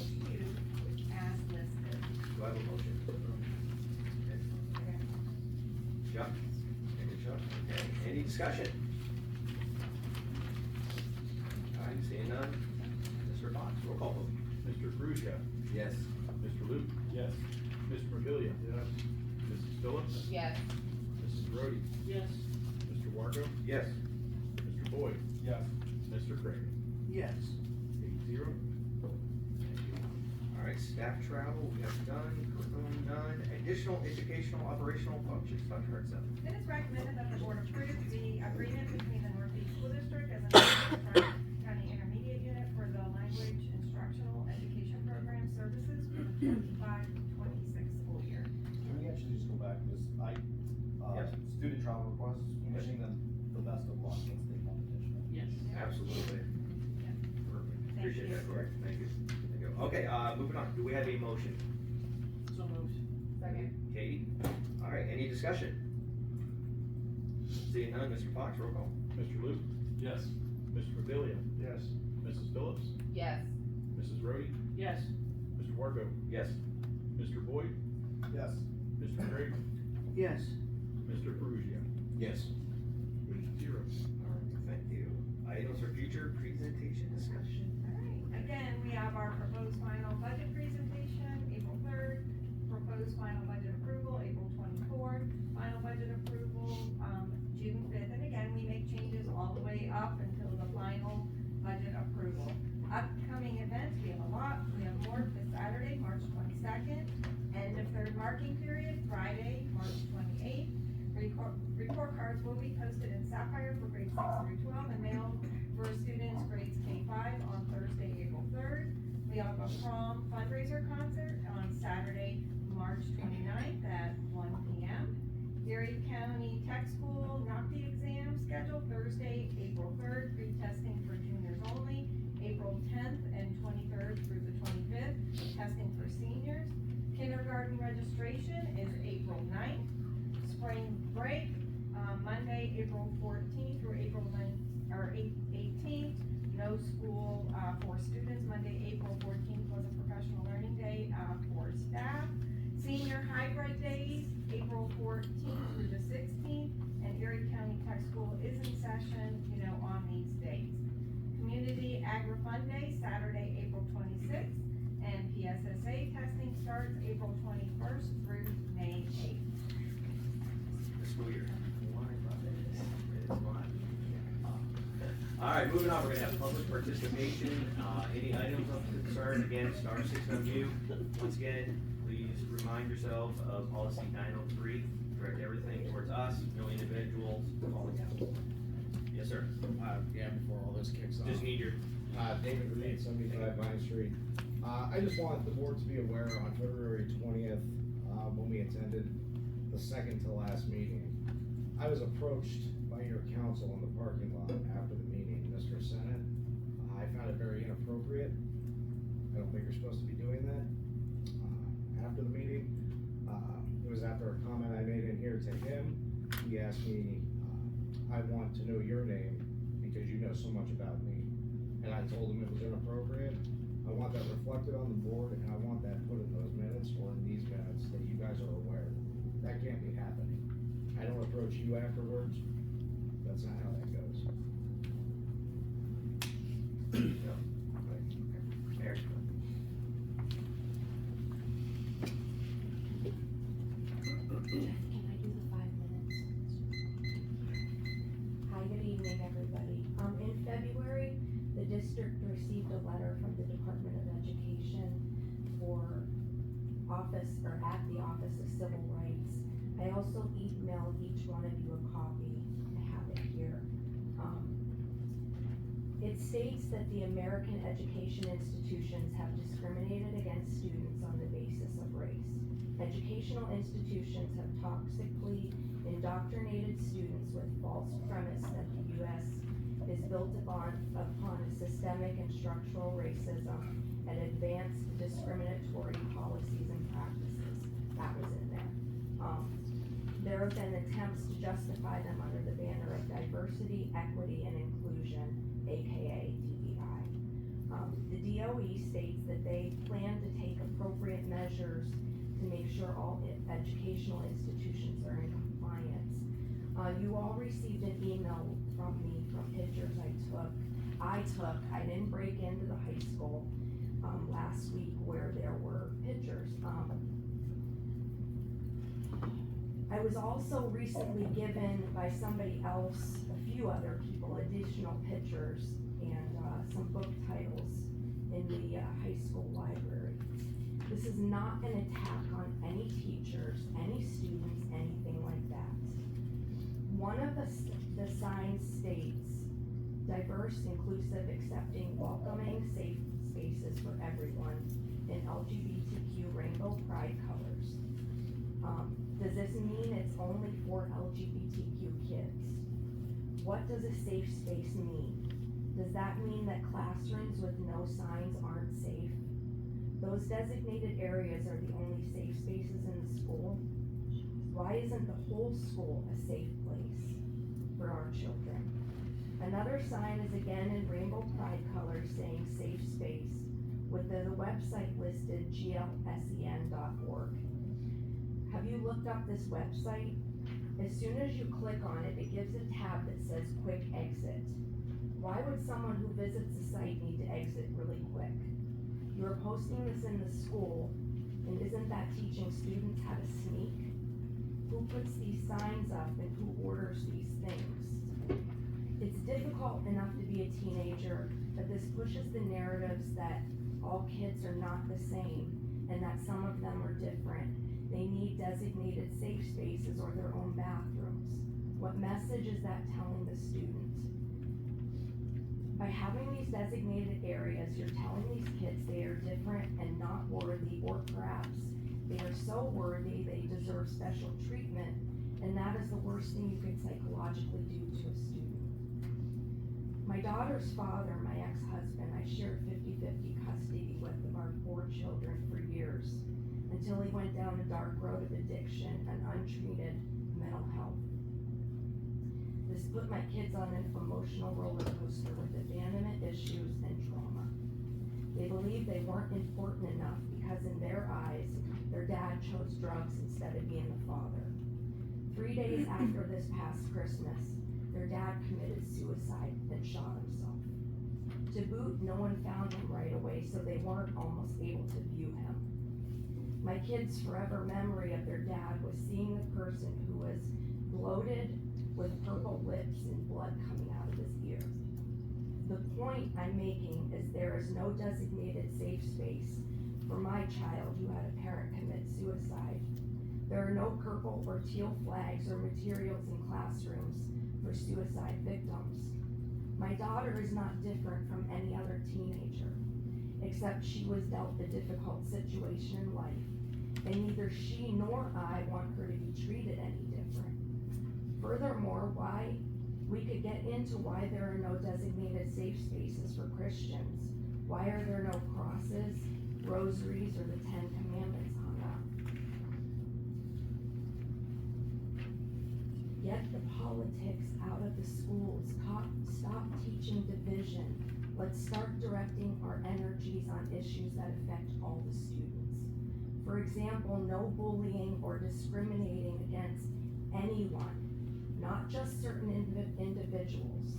as listed.
Do I have a motion? Okay. Chuck? Thank you, Chuck. Okay, any discussion? All right, seeing none, Mr. Fox, roll call vote.
Mr. Perugia?
Yes.
Mr. Luke?
Yes.
Mr. Mabelia?
Yes.
Mrs. Phillips?
Yes.
Mrs. Rhodey?
Yes.
Mr. Wargo?
Yes.
Mr. Boyd?
Yes.
Mr. Craig?
Yes.
8-0.
All right, staff travel, we have done, curriculum done, additional educational operational functions, Dr. Hartsout.
It is recommended that the board approve the agreement between the Northeast School District and the Northeast County Intermediate Unit for the Language Instructional Education Program Services for the 25-26 school year.
Can we actually just go back, because
Yes.
student travel requests, wishing them the best of luck in state competition.
Yes.
Absolutely. Perfect. Appreciate
you.
that, Corey. Thank you. Thank you. Okay, moving on, do we have a motion?
So moved.
Second.
Katie? All right, any discussion? Seeing none, Mr. Fox, roll call.
Mr. Luke?
Yes.
Mr. Mabelia?
Yes.
Mrs. Phillips?
Yes.
Mrs. Rhodey?
Yes.
Mr. Wargo?
Yes.
Mr. Boyd?
Yes.
Mr. Craig?
Yes.
Mr. Perugia?
Yes.
8-0.
All right, thank you. Items for future presentation discussion.
Alright, again, we have our proposed final budget presentation, April 3rd, proposed final budget approval, April 24th, final budget approval, June 5th, and again, we make changes all the way up until the final budget approval. Upcoming events, we have a lot, we have more this Saturday, March 22nd, end of third marking period, Friday, March 28th. Report cards will be posted in Sapphire for grades 6 through 12 and mailed for students grades K-5 on Thursday, April 3rd. We have a prom fundraiser concert on Saturday, March 29th at 1 p.m. Erie County Tech School NOCTI exam scheduled Thursday, April 3rd, pre-testing for juniors only, April 10th and 23rd through the 25th, testing for seniors. Kindergarten registration is April 9th. Spring break, Monday, April 14th through April 18th. No school for students. Monday, April 14th was a professional learning day for staff. Senior hybrid days, April 14th through the 16th.
All right, moving on, we're gonna have public participation. Any items of concern, again, star six on you. Once again, please remind yourself of policy 903. Direct everything towards us, no individuals calling out. Yes, sir.
Yeah, before all this kicks off.
Just need your,
David Reed, 75 Vine Street. I just want the board to be aware on February 20th, when we attended the second to last meeting, I was approached by your counsel in the parking lot after the meeting, Mr. Senate. I found it very inappropriate. I don't think you're supposed to be doing that. After the meeting, it was after a comment I made in here to him. He asked me, I want to know your name because you know so much about me. And I told him it was inappropriate. I want that reflected on the board, and I want that put in those minutes or in these minutes that you guys are aware. That can't be happening. I don't approach you afterwards. That's not how that goes.
Eric.
Can I do the 5 minutes? Hi, good evening, everybody. In February, the district received a letter from the Department of Education for at the Office of Civil Rights. I also emailed each one of you a copy. I have it here. It states that the American education institutions have discriminated against students on the basis of race. Educational institutions have toxically indoctrinated students with false premise that the U.S. is built upon a systemic and structural racism and advanced discriminatory policies and practices. That was in there. There have been attempts to justify them under the banner of diversity, equity, and inclusion, aka DEI. The DOE states that they plan to take appropriate measures to make sure all educational institutions are in compliance. You all received an email from me from pictures I didn't break into the high school last week where there were pictures. I was also recently given by somebody else, a few other people, additional pictures and some book titles in the high school library. This is not an attack on any teachers, any students, anything like that. One of the signs states, diverse, inclusive, accepting, welcoming, safe spaces for everyone in LGBTQ rainbow pride colors. Does this mean it's only for LGBTQ kids? What does a safe space mean? Does that mean that classrooms with no signs aren't safe? Those designated areas are the only safe spaces in the school. Why isn't the whole school a safe place for our children? Another sign is again in rainbow pride colors saying safe space with the website listed glsen.org. Have you looked up this website? As soon as you click on it, it gives a tab that says quick exit. Why would someone who visits the site need to exit really quick? You are posting this in the school, and isn't that teaching students how to sneak? Who puts these signs up and who orders these things? It's difficult enough to be a teenager, but this pushes the narratives that all kids are not the same and that some of them are different. They need designated safe spaces or their own bathrooms. What message is that telling the student? By having these designated areas, you're telling these kids they are different and not worthy, or perhaps they are so worthy they deserve special treatment, and that is the worst thing you could psychologically do to a student. My daughter's father, my ex-husband, I shared 50-50 custody with of our 4 children for years, until he went down a dark road of addiction and untreated mental health. This put my kids on an emotional roller coaster with abandonment issues and trauma. They believed they weren't important enough because in their eyes, their dad chose drugs instead of being the father. 3 days after this past Christmas, their dad committed suicide and shot himself. To boot, no one found him right away, so they weren't almost able to view him. My kids' forever memory of their dad was seeing the person who was bloated with purple lips and blood coming out of his ear. The point I'm making is there is no designated safe space for my child who had a parent commit suicide. There are no purple or teal flags or materials in classrooms for suicide victims. My daughter is not different from any other teenager, except she was dealt a difficult situation in life, and neither she nor I want her to be treated any different. Furthermore, we could get into why there are no designated safe spaces for Christians. Why are there no crosses, rosaries, or the 10 Commandments hung up? Get the politics out of the schools. Stop teaching division. Let's start directing our energies on issues that affect all the students. For example, no bullying or discriminating against anyone, not just certain individuals.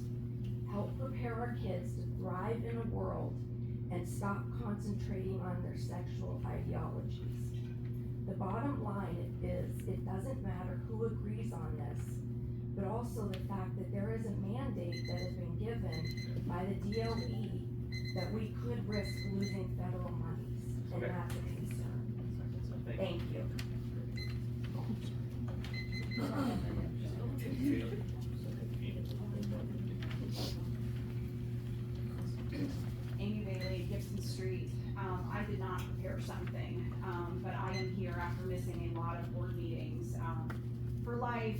Help prepare our kids to thrive in a world and stop concentrating on their sexual ideologies. The bottom line is, it doesn't matter who agrees on this, but also the fact that there is a mandate that has been given by the DOE that we could risk losing federal monies, and
Okay.
that's a concern. Thank you.
Amy Bailey, Gibson Street. I did not prepare something, but I am here after missing a lot of board meetings for life,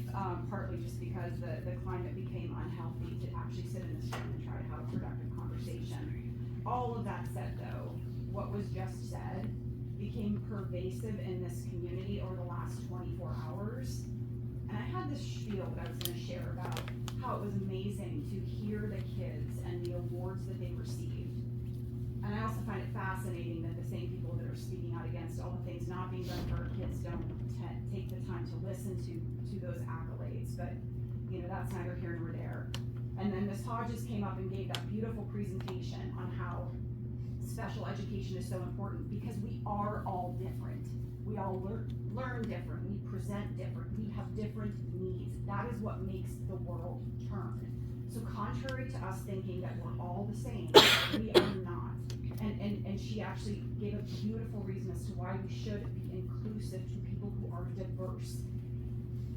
partly just because the climate became unhealthy to actually sit in this room and try to have a productive conversation. All of that said though, what was just said became pervasive in this community over the last 24 hours. And I had this spiel that I was gonna share about how it was amazing to hear the kids and the awards that they received. And I also find it fascinating that the same people that are speaking out against all the things not being done for our kids don't take the time to listen to those accolades. But, you know, that's neither here nor there. And then Ms. Hodges came up and gave that beautiful presentation on how special education is so important because we are all different. We all learn different, we present different, we have different needs. That is what makes the world turn. So contrary to us thinking that we're all the same, we are not. And she actually gave a beautiful reason as to why we should be inclusive to people who are diverse.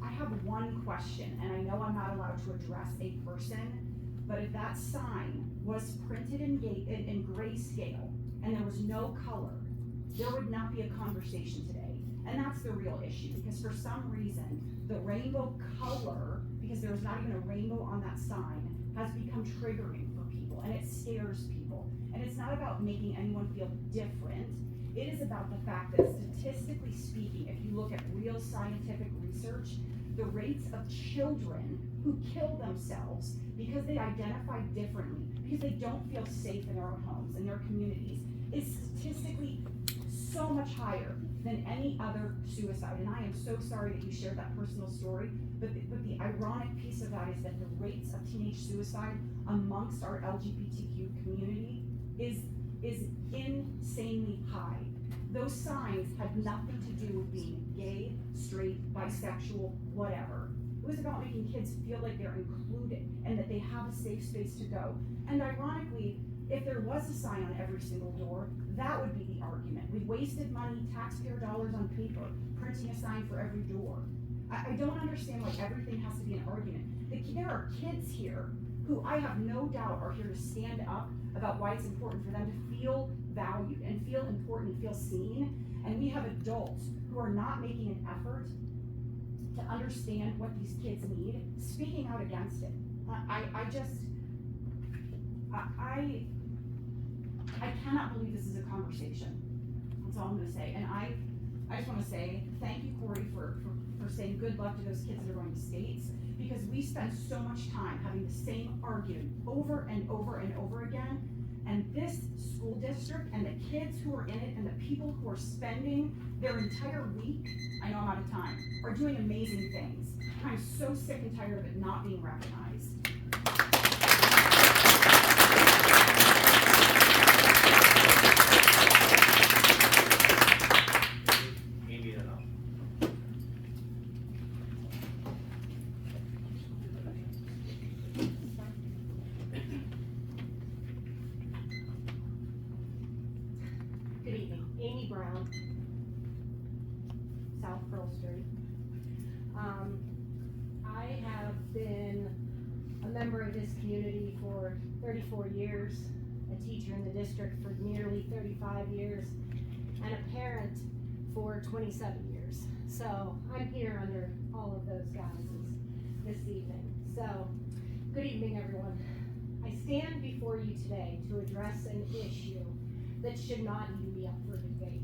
I have one question, and I know I'm not allowed to address a person, but if that sign was printed in grayscale and there was no color, there would not be a conversation today. And that's the real issue, because for some reason, the rainbow color, because there was not even a rainbow on that sign, has become triggering for people, and it scares people. And it's not about making anyone feel different. It is about the fact that statistically speaking, if you look at real scientific research, the rates of children who kill themselves because they identify differently, because they don't feel safe in their own homes, in their communities, is statistically so much higher than any other suicide. And I am so sorry that you shared that personal story, but the ironic piece of that is that the rates of teenage suicide amongst our LGBTQ community is insanely high. Those signs had nothing to do with being gay, straight, bisexual, whatever. It was about making kids feel like they're included and that they have a safe space to go. And ironically, if there was a sign on every single door, that would be the argument. We wasted money, taxpayer dollars on paper, printing a sign for every door. I don't understand why everything has to be an argument. There are kids here who I have no doubt are here to stand up about why it's important for them to feel valued and feel important and feel seen. And we have adults who are not making an effort to understand what these kids need, speaking out against it. I cannot believe this is a conversation. That's all I'm gonna say. And I just wanna say thank you, Corey, for saying good luck to those kids that are going to States, because we spend so much time having the same argument over and over and over again. And this school district and the kids who are in it and the people who are spending their entire week, I know I'm out of time, are doing amazing things. I'm so sick and tired of it not being recognized.
this community for 34 years, a teacher in the district for nearly 35 years, and a parent for 27 years. So I'm here under all of those guises this evening. So, good evening, everyone. I stand before you today to address an issue that should not even be up for debate: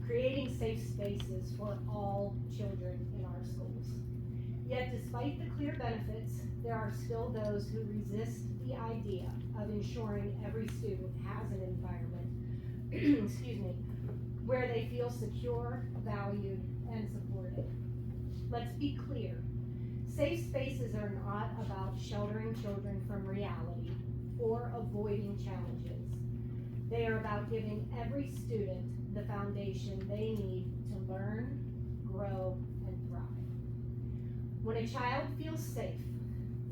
creating safe spaces for all children in our schools. Yet, despite the clear benefits, there are still those who resist the idea of ensuring every student has an environment, excuse me, where they feel secure, valued, and supported. Let's be clear. Safe spaces are not about sheltering children from reality or avoiding challenges. They are about giving every student the foundation they need to learn, grow, and thrive. When a child feels safe,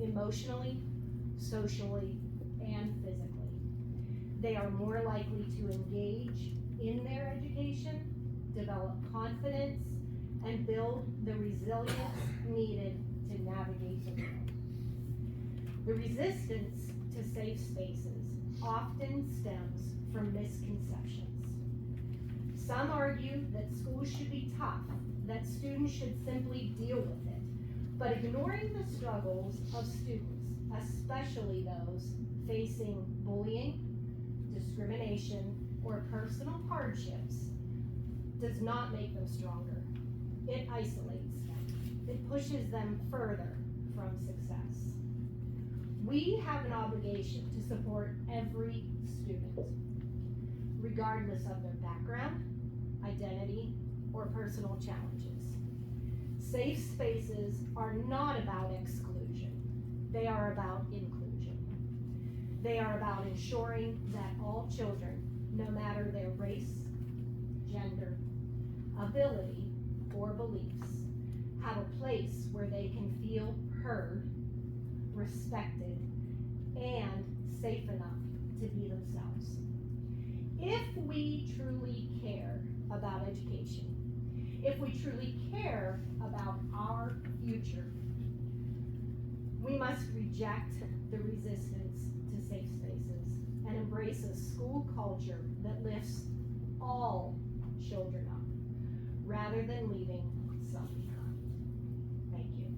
emotionally, socially, and physically, they are more likely to engage in their education, develop confidence, and build the resilience needed to navigate the world. The resistance to safe spaces often stems from misconceptions. Some argue that schools should be tough, that students should simply deal with it, but ignoring the struggles of students, especially those facing bullying, discrimination, or personal hardships, does not make them stronger. It isolates them. It pushes them further from success. We have an obligation to support every student, regardless of their background, identity, or personal challenges. Safe spaces are not about exclusion. They are about inclusion. They are about ensuring that all children, no matter their race, gender, ability, or beliefs, have a place where they can feel heard, respected, and safe enough to be themselves. If we truly care about education, if we truly care about our future, we must reject the resistance to safe spaces and embrace a school culture that lifts all children up rather than leaving some behind. Thank you.